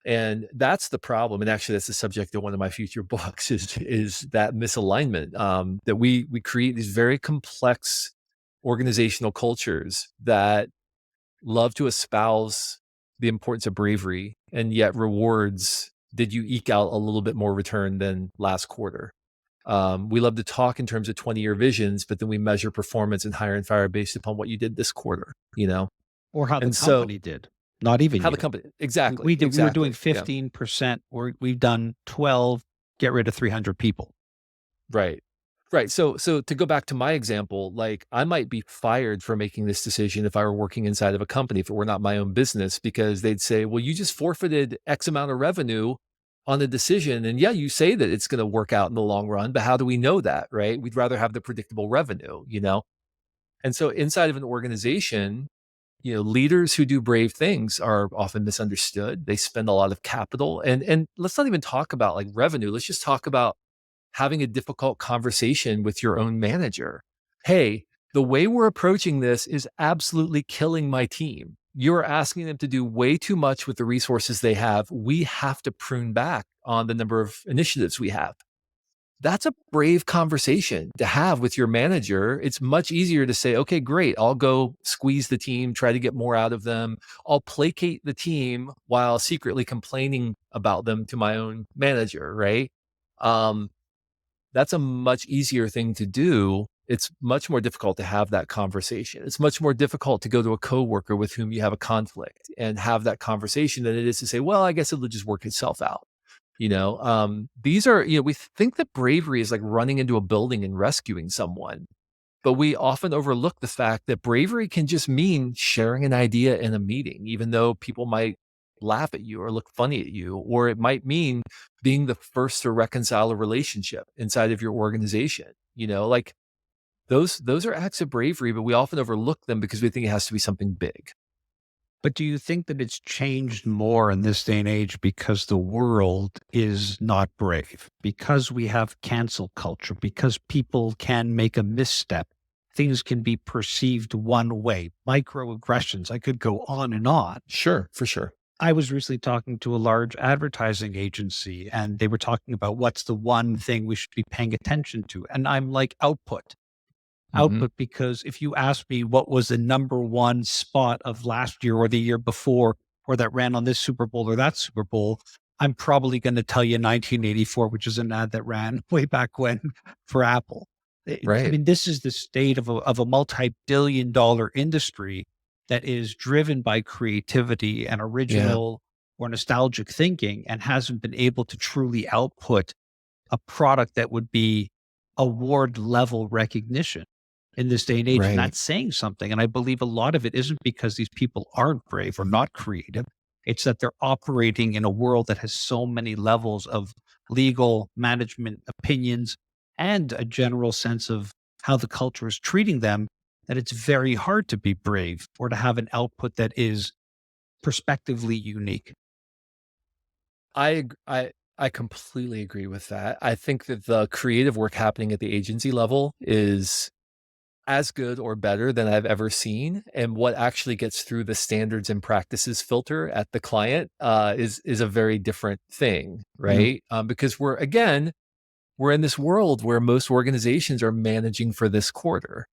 And that's the problem. And actually, that's the subject of one of my future books is that misalignment, that we create these very complex organizational cultures that love to espouse the importance of bravery, and yet rewards, did you eke out a little bit more return than last quarter? We love to talk in terms of 20-year visions, but then we measure performance and hire and fire based upon what you did this quarter, Or how the And so company did, not even how the you. company, We, exactly, we did. We were doing exactly. Yeah. 15%. We've done 12. Get rid of 300 people. Right. Right. So to go back to my example, like, I might be fired for making this decision if I were working inside of a company, if it were not my own business, because they'd say, well, you just forfeited X amount of revenue on a decision. And yeah, you say that it's going to work out in the long run, but how do we know that? Right. We'd rather have the predictable revenue. And so inside of an organization, leaders who do brave things are often misunderstood. They spend a lot of capital, and let's not even talk about like revenue. Let's just talk about having a difficult conversation with your own manager. Hey, the way we're approaching this is absolutely killing my team. You're asking them to do way too much with the resources they have. We have to prune back on the number of initiatives we have. That's a brave conversation to have with your manager. It's much easier to say, okay, great. I'll go squeeze the team, try to get more out of them. I'll placate the team while secretly complaining about them to my own manager, right? That's a much easier thing to do. It's much more difficult to have that conversation. It's much more difficult to go to a coworker with whom you have a conflict and have that conversation than it is to say, well, I guess it'll just work itself out. These are, we think that bravery is like running into a building and rescuing someone, but we often overlook the fact that bravery can just mean sharing an idea in a meeting, even though people might laugh at you or look funny at you, or it might mean being the first to reconcile a relationship inside of your organization. Like those are acts of bravery, but we often overlook them because we think it has to be something big. But do you think that it's changed more in this day and age because the world is not brave? Because we have cancel culture, because people can make a misstep, things can be perceived one way, microaggressions. I could go on and on. Sure, for sure. I was recently talking to a large advertising agency and they were talking about what's the one thing we should be paying attention to. And I'm like, output. Hmm. Because if you ask me what was the number one spot of last year or the year before, or that ran on this Super Bowl or that Super Bowl, I'm probably going to tell you 1984, which is an ad that ran way back when for Apple. I Right. mean, this is the state of a multi-billion-dollar industry that is driven by creativity and Yeah. original or nostalgic thinking and hasn't been able to truly output a product that would be award level recognition in this day and age. And Right. that's saying something. And I believe a lot of it isn't because these people aren't brave or not creative. It's that they're operating in a world that has so many levels of legal management opinions and a general sense of how the culture is treating them that it's very hard to be brave or to have an output that is prospectively unique. I completely agree with that. I think that the creative work happening at the agency level is as good or better than I've ever seen. And what actually gets through the standards and practices filter at the client is a very different thing, Mhm. right? Because we're in this world where most organizations are managing for this quarter.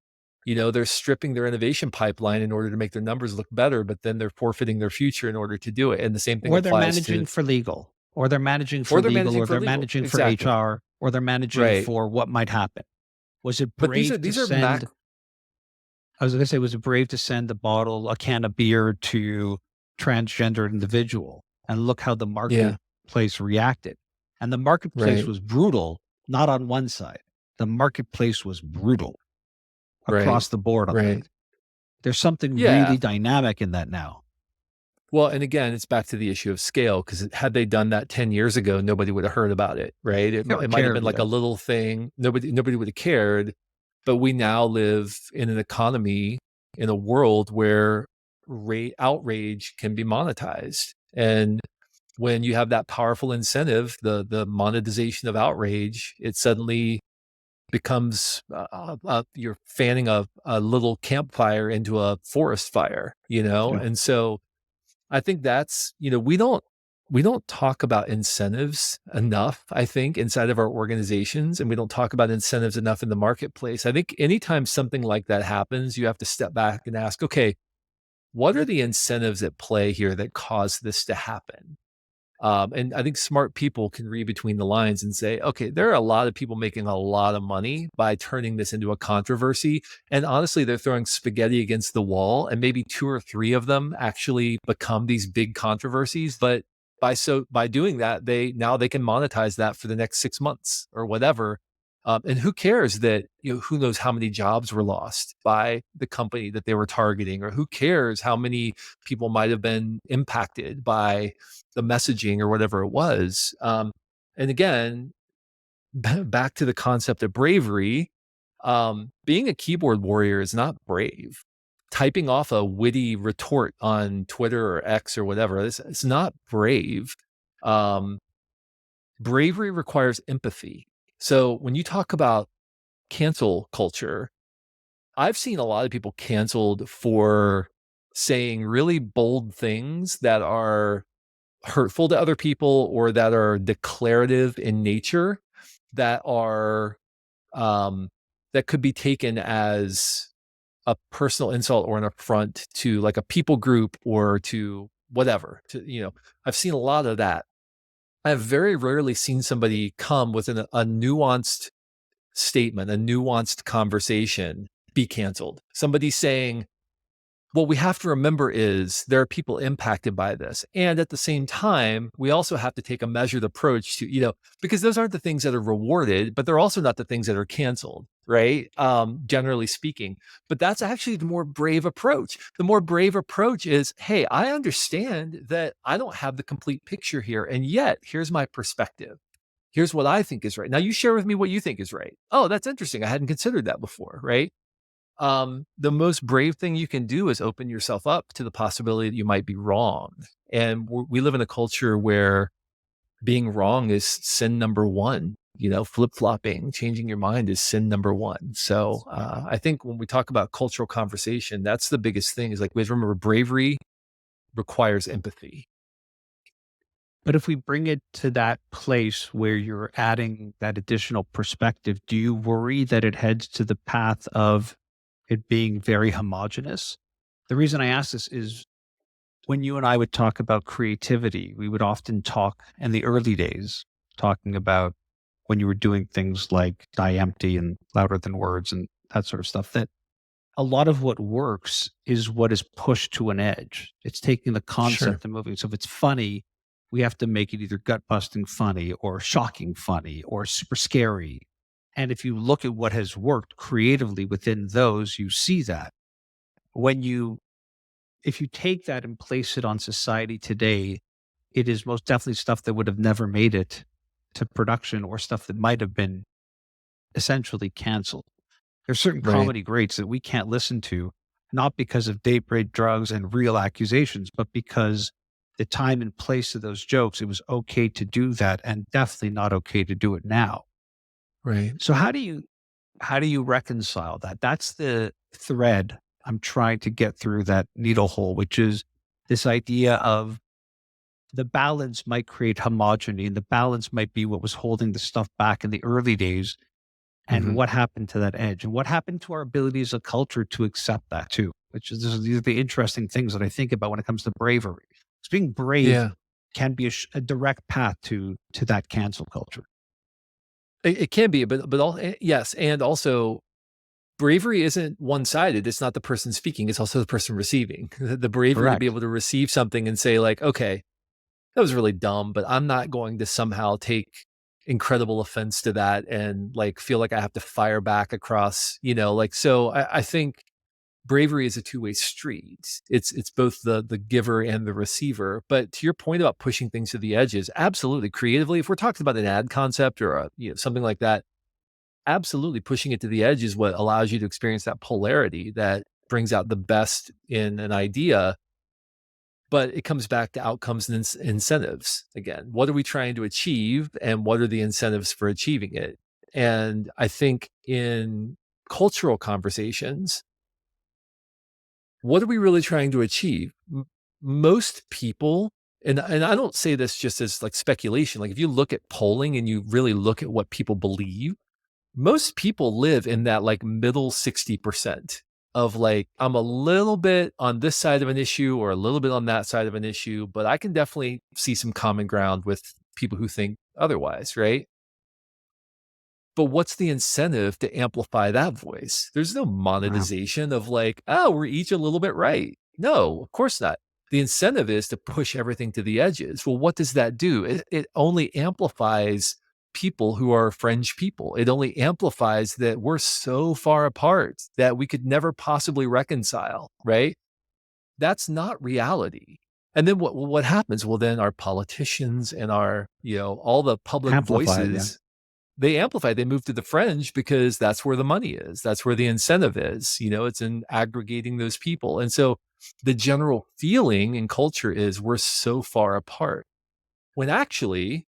They're stripping their innovation pipeline in order to make their numbers look better, but then they're forfeiting their future in order to do it. And the same thing Or they're applies to, managing for legal, or they're managing or for they're legal, managing or for they're legal. managing for Exactly. HR, or they're managing Right. for what might happen. Was it But these are brave to these are mac. send I was gonna say, was it brave to send a can of beer to transgender individual? And look how the Yeah. marketplace reacted. And the marketplace Right. was brutal, not on one side. The marketplace was brutal Right. across the board on Right. that. There's something Yeah. really dynamic in that now. Well, and again, it's back to the issue of scale, because had they done that 10 years ago, nobody would have heard about it, right? It, They mi- don't it might have care, been like a yeah. little thing. Nobody would have cared. But we now live in an economy, in a world where outrage can be monetized. And when you have that powerful incentive, the monetization of outrage, it suddenly becomes you're fanning a little campfire into a forest fire, Yeah. and so I think that's, we don't talk about incentives enough, I think, inside of our organizations, and we don't talk about incentives enough in the marketplace. I think anytime something like that happens, you have to step back and ask, okay, what are the incentives at play here that cause this to happen? And I think smart people can read between the lines and say, okay, there are a lot of people making a lot of money by turning this into a controversy. And honestly, they're throwing spaghetti against the wall, and maybe two or three of them actually become these big controversies. But by doing that, they can monetize that for the next 6 months or whatever. And who cares that, who knows how many jobs were lost by the company that they were targeting, or who cares how many people might have been impacted by the messaging or whatever it was. And again, back to the concept of bravery, being a keyboard warrior is not brave. Typing off a witty retort on Twitter or X or whatever, it's not brave. Um, Bravery requires empathy. So when you talk about cancel culture, I've seen a lot of people canceled for saying really bold things that are hurtful to other people, or that are declarative in nature, that are um, that could be taken as a personal insult or an affront to like a people group or to whatever. I've seen a lot of that. I've very rarely seen somebody come with a nuanced statement, a nuanced conversation be canceled. Somebody saying, what we have to remember is there are people impacted by this. And at the same time, we also have to take a measured approach to, because those aren't the things that are rewarded, but they're also not the things that are canceled, right? Generally speaking. But that's actually the more brave approach. The more brave approach is, hey, I understand that I don't have the complete picture here. And yet, here's my perspective. Here's what I think is right. Now you share with me what you think is right. Oh, that's interesting. I hadn't considered that before, right? The most brave thing you can do is open yourself up to the possibility that you might be wrong. And we live in a culture where being wrong is sin number one. Flip flopping, changing your mind is sin number one. So I think when we talk about cultural conversation, that's the biggest thing. Is like, we have to remember, bravery requires empathy. But if we bring it to that place where you're adding that additional perspective, do you worry that it heads to the path of it being very homogenous? The reason I ask this is when you and I would talk about creativity, we would often talk in the early days, talking about when you were doing things like Die Empty and Louder Than Words and that sort of stuff, that a lot of what works is what is pushed to an edge. It's taking the Sure. concept and moving. So if it's funny, we have to make it either gut busting funny or shocking funny or super scary. And if you look at what has worked creatively within those, you see that. When you, if you take that and place it on society today, it is most definitely stuff that would have never made it to production or stuff that might have been essentially canceled. There's certain Right. comedy greats that we can't listen to, not because of date rape, drugs, and real accusations, but because the time and place of those jokes, it was okay to do that and definitely not okay to do it now. Right. So how do you reconcile that? That's the thread I'm trying to get through that needle hole, which is this idea of the balance might create homogeneity and the balance might be what was holding the stuff back in the early days. And Hmm. what happened to that edge? And what happened to our ability as a culture to accept that too? Which is these are the interesting things that I think about when it comes to bravery. Because being brave Yeah. can be a direct path to that cancel culture. It can be, but yes, and also bravery isn't one-sided. It's not the person speaking, it's also the person receiving. The bravery to be Correct. able to receive something and say like, "Okay, that was really dumb, but I'm not going to somehow take incredible offense to that and like feel like I have to fire back across, like." So I think bravery is a two-way street. It's both the giver and the receiver. But to your point about pushing things to the edges, absolutely creatively, if we're talking about an ad concept or something like that, absolutely pushing it to the edge is what allows you to experience that polarity that brings out the best in an idea. But it comes back to outcomes and incentives again. What are we trying to achieve and what are the incentives for achieving it? And I think in cultural conversations, what are we really trying to achieve? Most people, and I don't say this just as like speculation, like if you look at polling and you really look at what people believe, most people live in that like middle 60% of like, I'm a little bit on this side of an issue or a little bit on that side of an issue, but I can definitely see some common ground with people who think otherwise, right? But what's the incentive to amplify that voice? There's no Wow. monetization of like, oh, we're each a little bit right. No, of course not. The incentive is to push everything to the edges. Well, what does that do? It only amplifies people who are fringe people. It only amplifies that we're so far apart that we could never possibly reconcile, right? That's not reality. And then what happens? Well, then our politicians and our, all the public Amplified, yeah. voices, they amplify, they move to the fringe because that's where the money is. That's where the incentive is. It's in aggregating those people. And so the general feeling in culture is we're so far apart when actually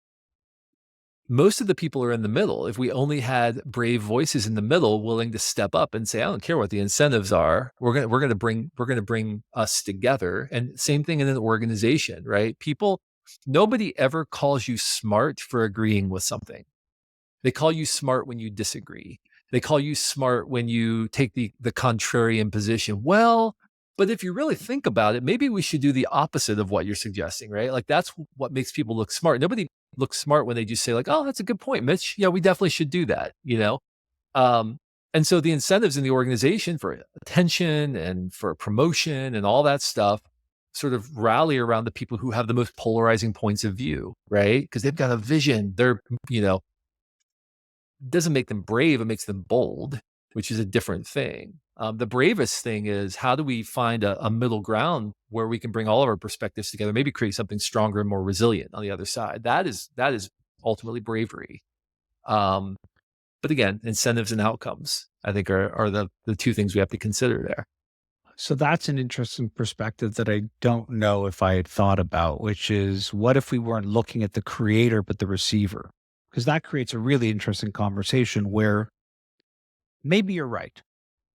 most of the people are in the middle. If we only had brave voices in the middle willing to step up and say, I don't care what the incentives are, we're going to bring us together. And same thing in an organization, right? Nobody ever calls you smart for agreeing with something. They call you smart when you disagree. They call you smart when you take the contrarian position. Well, but if you really think about it, maybe we should do the opposite of what you're suggesting, right? Like that's what makes people look smart. Nobody looks smart when they just say like, "Oh, that's a good point, Mitch. Yeah, we definitely should do that." Um, And so the incentives in the organization for attention and for promotion and all that stuff sort of rally around the people who have the most polarizing points of view, right? Because they've got a vision. They're, doesn't make them brave, it makes them bold, which is a different thing. The bravest thing is, how do we find a middle ground where we can bring all of our perspectives together, maybe create something stronger and more resilient on the other side? That is ultimately bravery. But again, incentives and outcomes, I think, are the two things we have to consider there. So that's an interesting perspective that I don't know if I had thought about, which is what if we weren't looking at the creator, but the receiver? Because that creates a really interesting conversation where maybe you're right.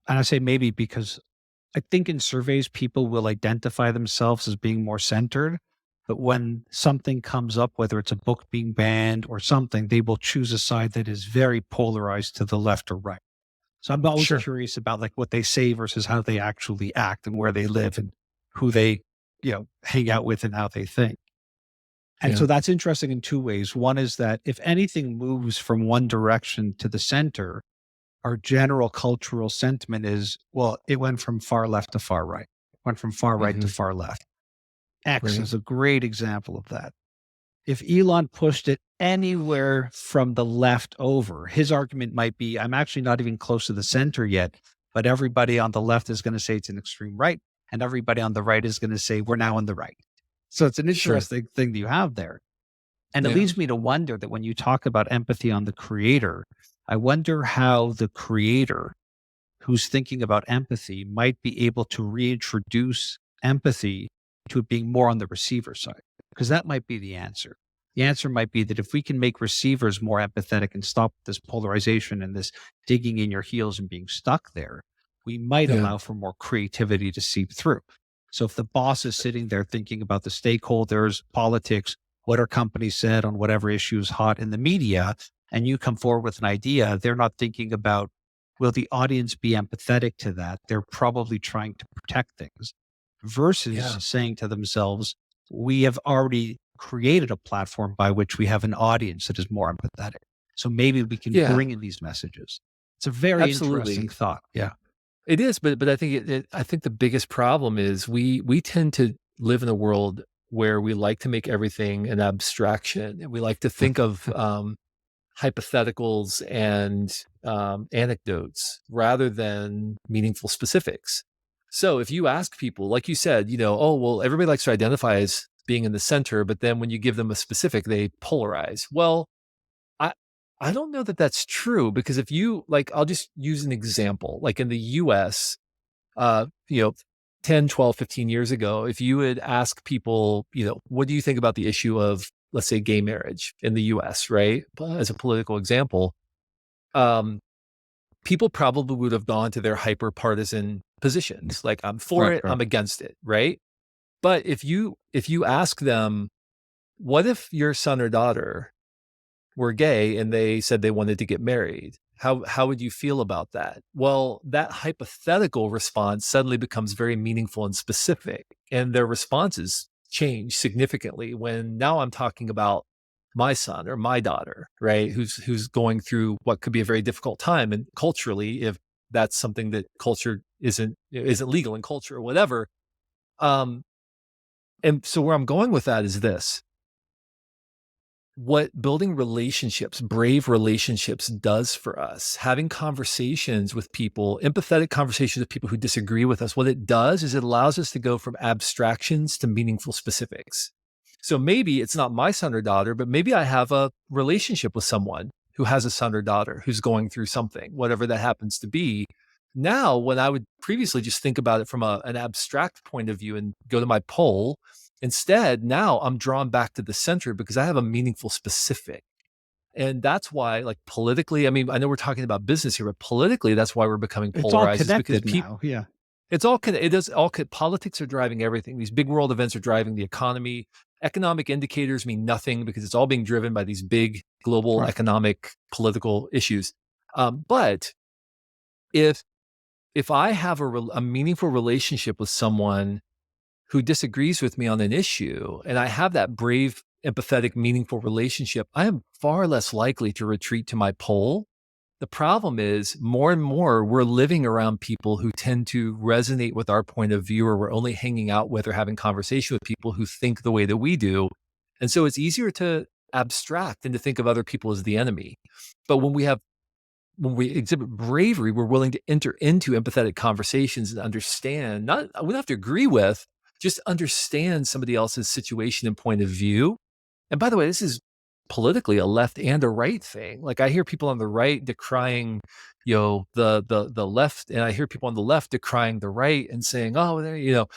And I say maybe because I think in surveys, people will identify themselves as being more centered. But when something comes up, whether it's a book being banned or something, they will choose a side that is very polarized to the left or right. So I'm always Sure. curious about like what they say versus how they actually act and where they live and who they, hang out with and how they think. And Yeah. so that's interesting in two ways. One is that if anything moves from one direction to the center, our general cultural sentiment is, well, it went from far left to far right, went from far right to Hmm. far left. X Right. is a great example of that. If Elon pushed it anywhere from the left over, his argument might be, I'm actually not even close to the center yet, but everybody on the left is going to say it's an extreme right. And everybody on the right is going to say we're now on the right. So it's an Sure. interesting thing that you have there. And it Yeah. leads me to wonder that when you talk about empathy on the creator, I wonder how the creator who's thinking about empathy might be able to reintroduce empathy to it being more on the receiver side, because that might be the answer. The answer might be that if we can make receivers more empathetic and stop this polarization and this digging in your heels and being stuck there, we might Yeah. allow for more creativity to seep through. So if the boss is sitting there thinking about the stakeholders, politics, what our company said on whatever issue is hot in the media, and you come forward with an idea, they're not thinking about, will the audience be empathetic to that? They're probably trying to protect things versus Yeah. saying to themselves, we have already created a platform by which we have an audience that is more empathetic. So maybe we can Yeah. bring in these messages. It's a very interesting Absolutely. thought. Yeah. It is, but I think I think the biggest problem is we tend to live in a world where we like to make everything an abstraction, and we like to think of hypotheticals and anecdotes rather than meaningful specifics. So if you ask people, like you said, oh well, everybody likes to identify as being in the center, but then when you give them a specific, they polarize. Well, I I don't know that that's true, because if you like, I'll just use an example. Like in the US, uh, you know, 10, 12, 15 years ago, if you would ask people, what do you think about the issue of, let's say, gay marriage in the US, right? As a political example, um, people probably would have gone to their hyper partisan positions. Like, I'm for Right. it, Right. I'm against it, right? But if you ask them, what if your son or daughter were gay and they said they wanted to get married? How would you feel about that? Well, that hypothetical response suddenly becomes very meaningful and specific, and their responses change significantly when now I'm talking about my son or my daughter, right? Who's going through what could be a very difficult time, and culturally, if that's something that culture isn't legal in culture or whatever. Um, and so where I'm going with that is this: what building relationships, brave relationships does for us, having conversations with people, empathetic conversations with people who disagree with us, what it does is it allows us to go from abstractions to meaningful specifics. So maybe it's not my son or daughter, but maybe I have a relationship with someone who has a son or daughter who's going through something, whatever that happens to be. Now, when I would previously just think about it from an abstract point of view and go to my poll, instead, now I'm drawn back to the center because I have a meaningful specific. And that's why, like, politically, I mean, I know we're talking about business here, but politically, that's why we're becoming It's all polarized, is because connected now. Yeah. it does all, politics are driving everything. These big world events are driving the economy. Economic indicators mean nothing because it's all being driven by these big global Right. economic political issues. But if I have a meaningful relationship with someone who disagrees with me on an issue, and I have that brave, empathetic, meaningful relationship, I am far less likely to retreat to my pole The problem is more and more we're living around people who tend to resonate with our point of view, or we're only hanging out with or having conversation with people who think the way that we do. And so it's easier to abstract and to think of other people as the enemy. But when we exhibit bravery, we're willing to enter into empathetic conversations and understand, not we don't have to agree with, just understand somebody else's situation and point of view. And by the way, this is politically a left and a right thing. Like I hear people on the right decrying, the left, and I hear people on the left decrying the right and saying, oh,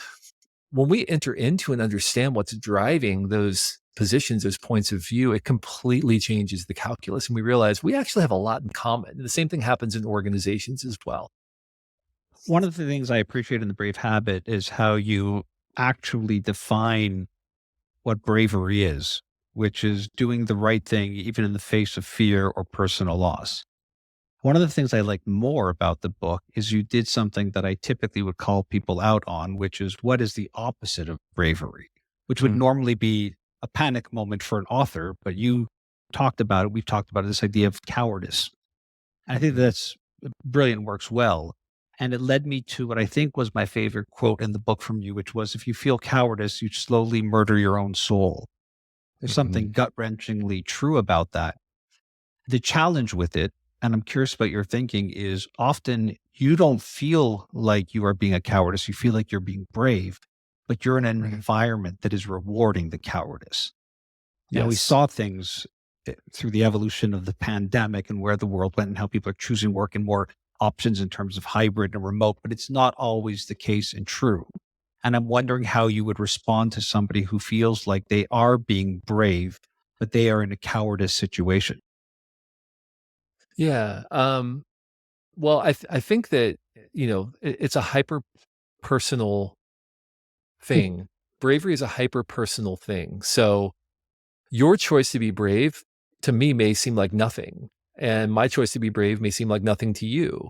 when we enter into and understand what's driving those positions, those points of view, it completely changes the calculus. And we realize we actually have a lot in common. And the same thing happens in organizations as well. One of the things I appreciate in the Brave Habit is how you actually define what bravery is, which is doing the right thing even in the face of fear or personal loss. One of the things I like more about the book is you did something that I typically would call people out on, which is what is the opposite of bravery, which would Mm, normally be a panic moment for an author, but you talked about it. We've talked about it, this idea of cowardice. And I think mhm, that's brilliant, works well. And it led me to what I think was my favorite quote in the book from you, which was, if you feel cowardice, you slowly murder your own soul. There's mhm. something gut wrenchingly true about that. The challenge with it, and I'm curious about your thinking, is often you don't feel like you are being a cowardice. You feel like you're being brave, but you're in an Right. environment that is rewarding the cowardice. And we Yes. saw things through the evolution of the pandemic and where the world went and how people are choosing work and more options in terms of hybrid and remote, but it's not always the case and true. And I'm wondering how you would respond to somebody who feels like they are being brave, but they are in a cowardice situation. Yeah. Well, I think that, it's a hyper personal thing. Bravery is a hyper personal thing. So your choice to be brave to me may seem like nothing. And my choice to be brave may seem like nothing to you.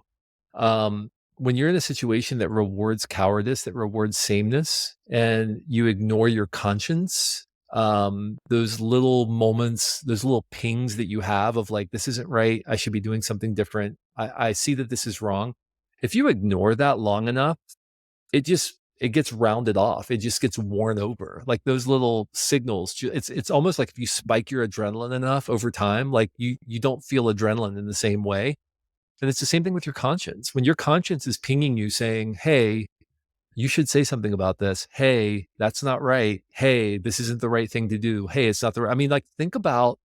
When you're in a situation that rewards cowardice, that rewards sameness, and you ignore your conscience, those little moments, those little pings that you have of like, this isn't right. I should be doing something different. I see that this is wrong. If you ignore that long enough, it gets rounded off. It just gets worn over. Like those little signals. It's almost like if you spike your adrenaline enough over time, like you don't feel adrenaline in the same way. And it's the same thing with your conscience. When your conscience is pinging you saying, "Hey, you should say something about this. Hey, that's not right. Hey, this isn't the right thing to do. Hey, it's not the right." I mean, like think about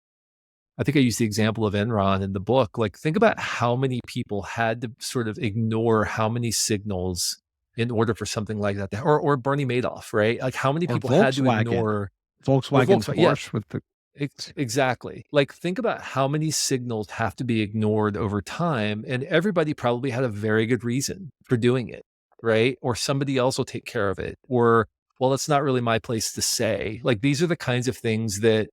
I think I used the example of Enron in the book. Like, think about how many people had to sort of ignore how many signals in order for something like that or Bernie Madoff, right? Like, how many Or people had to Volkswagen, ignore or Volkswagen Volkswagen? Yeah, Porsche with the exactly. Like, think about how many signals have to be ignored over time, and everybody probably had a very good reason for doing it, right? Or somebody else will take care of it, or well, it's not really my place to say. Like, these are the kinds of things that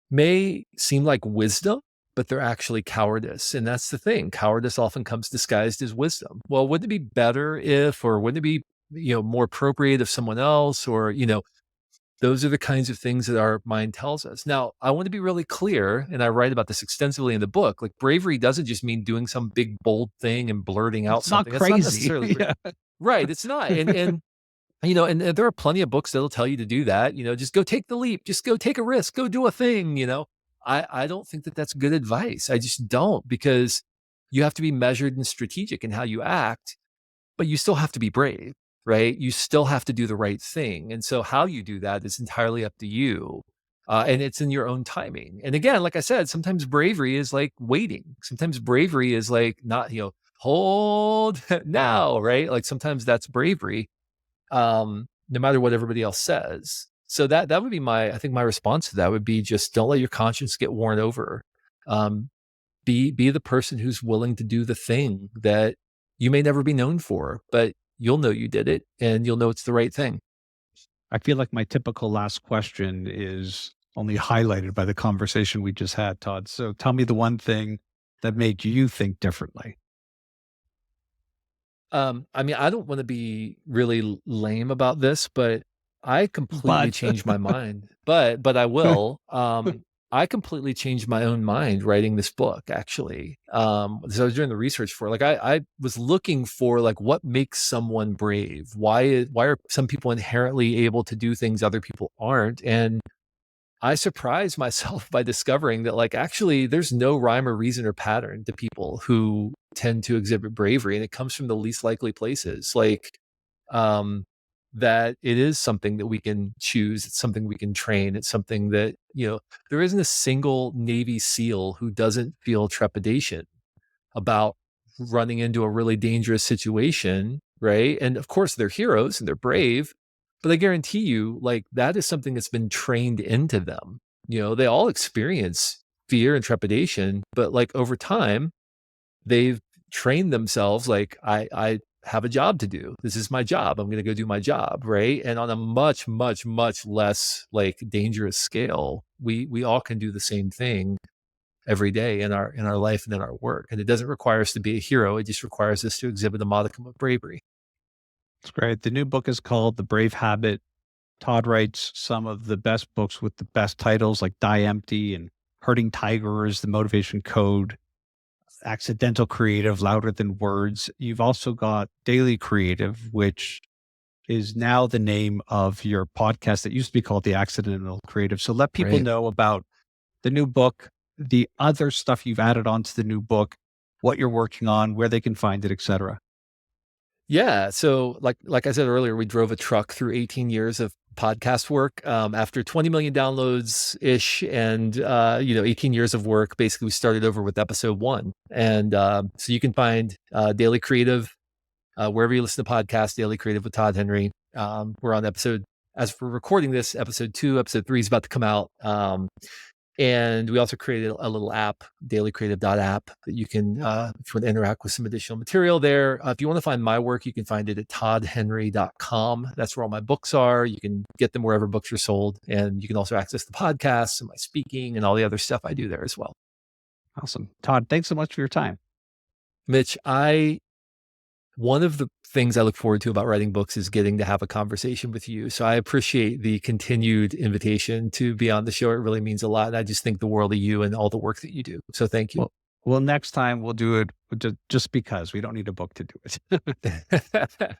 may seem like wisdom, but they're actually cowardice. And that's the thing. Cowardice often comes disguised as wisdom. Well, wouldn't it be better if, or wouldn't it be, more appropriate if someone else, or, those are the kinds of things that our mind tells us. Now, I want to be really clear, and I write about this extensively in the book. Like bravery doesn't just mean doing some big bold thing and blurting out it's not something. That's not crazy. necessarily Yeah. right. It's not. And there are plenty of books that'll tell you to do that. Just go take the leap, just go take a risk, go do a thing. I don't think that that's good advice. I just don't, because you have to be measured and strategic in how you act, but you still have to be brave, right? You still have to do the right thing. And so how you do that is entirely up to you. And it's in your own timing. And again, like I said, sometimes bravery is like waiting. Sometimes bravery is like not, hold now, right? Like sometimes that's bravery, no matter what everybody else says. So that would be I think my response to that would be just don't let your conscience get worn over. Um, be the person who's willing to do the thing that you may never be known for, but you'll know you did it and you'll know it's the right thing. I feel like my typical last question is only highlighted by the conversation we just had, Todd. So tell me the one thing that made you think differently. I mean, I don't want to be really lame about this, but I completely But changed my mind. But I will. I completely changed my own mind writing this book, actually. So I was doing the research for it. Like I was looking for like what makes someone brave. Why are some people inherently able to do things other people aren't? And I surprised myself by discovering that like actually there's no rhyme or reason or pattern to people who tend to exhibit bravery, and it comes from the least likely places. Like um that it is something that we can choose, it's something we can train, it's something that, there isn't a single Navy SEAL who doesn't feel trepidation about running into a really dangerous situation, right? And of course, they're heroes and they're brave, but I guarantee you, like, that is something that's been trained into them. They all experience fear and trepidation, but like over time, they've trained themselves like, I have a job to do. This is my job. I'm going to go do my job, right? And on a much, much, much less like dangerous scale, we all can do the same thing every day in our life and in our work. And it doesn't require us to be a hero. It just requires us to exhibit a modicum of bravery. It's great. The new book is called The Brave Habit. Todd writes some of the best books with the best titles like Die Empty and Herding Tigers, The Motivation Code, Accidental Creative, Louder Than Words. You've also got Daily Creative, which is now the name of your podcast that used to be called The Accidental Creative. So let people Right. know about the new book, the other stuff you've added onto the new book, what you're working on, where they can find it, etc. Yeah. So like I said earlier, we drove a truck through 18 years of podcast work. After 20 million downloads ish and 18 years of work, basically we started over with episode 1. And so you can find Daily Creative wherever you listen to podcasts, Daily Creative with Todd Henry. We're on episode, as for recording this, episode 2, episode 3 is about to come out. And we also created a little app, dailycreative.app, that you can, if you want to interact with some additional material there. If you want to find my work, you can find it at toddhenry.com. That's where all my books are. You can get them wherever books are sold. And you can also access the podcasts and my speaking and all the other stuff I do there as well. Awesome. Todd, thanks so much for your time. Mitch, one of the things I look forward to about writing books is getting to have a conversation with you. So I appreciate the continued invitation to be on the show. It really means a lot. And I just think the world of you and all the work that you do. So thank you. Well, next time we'll do it just because we don't need a book to do it.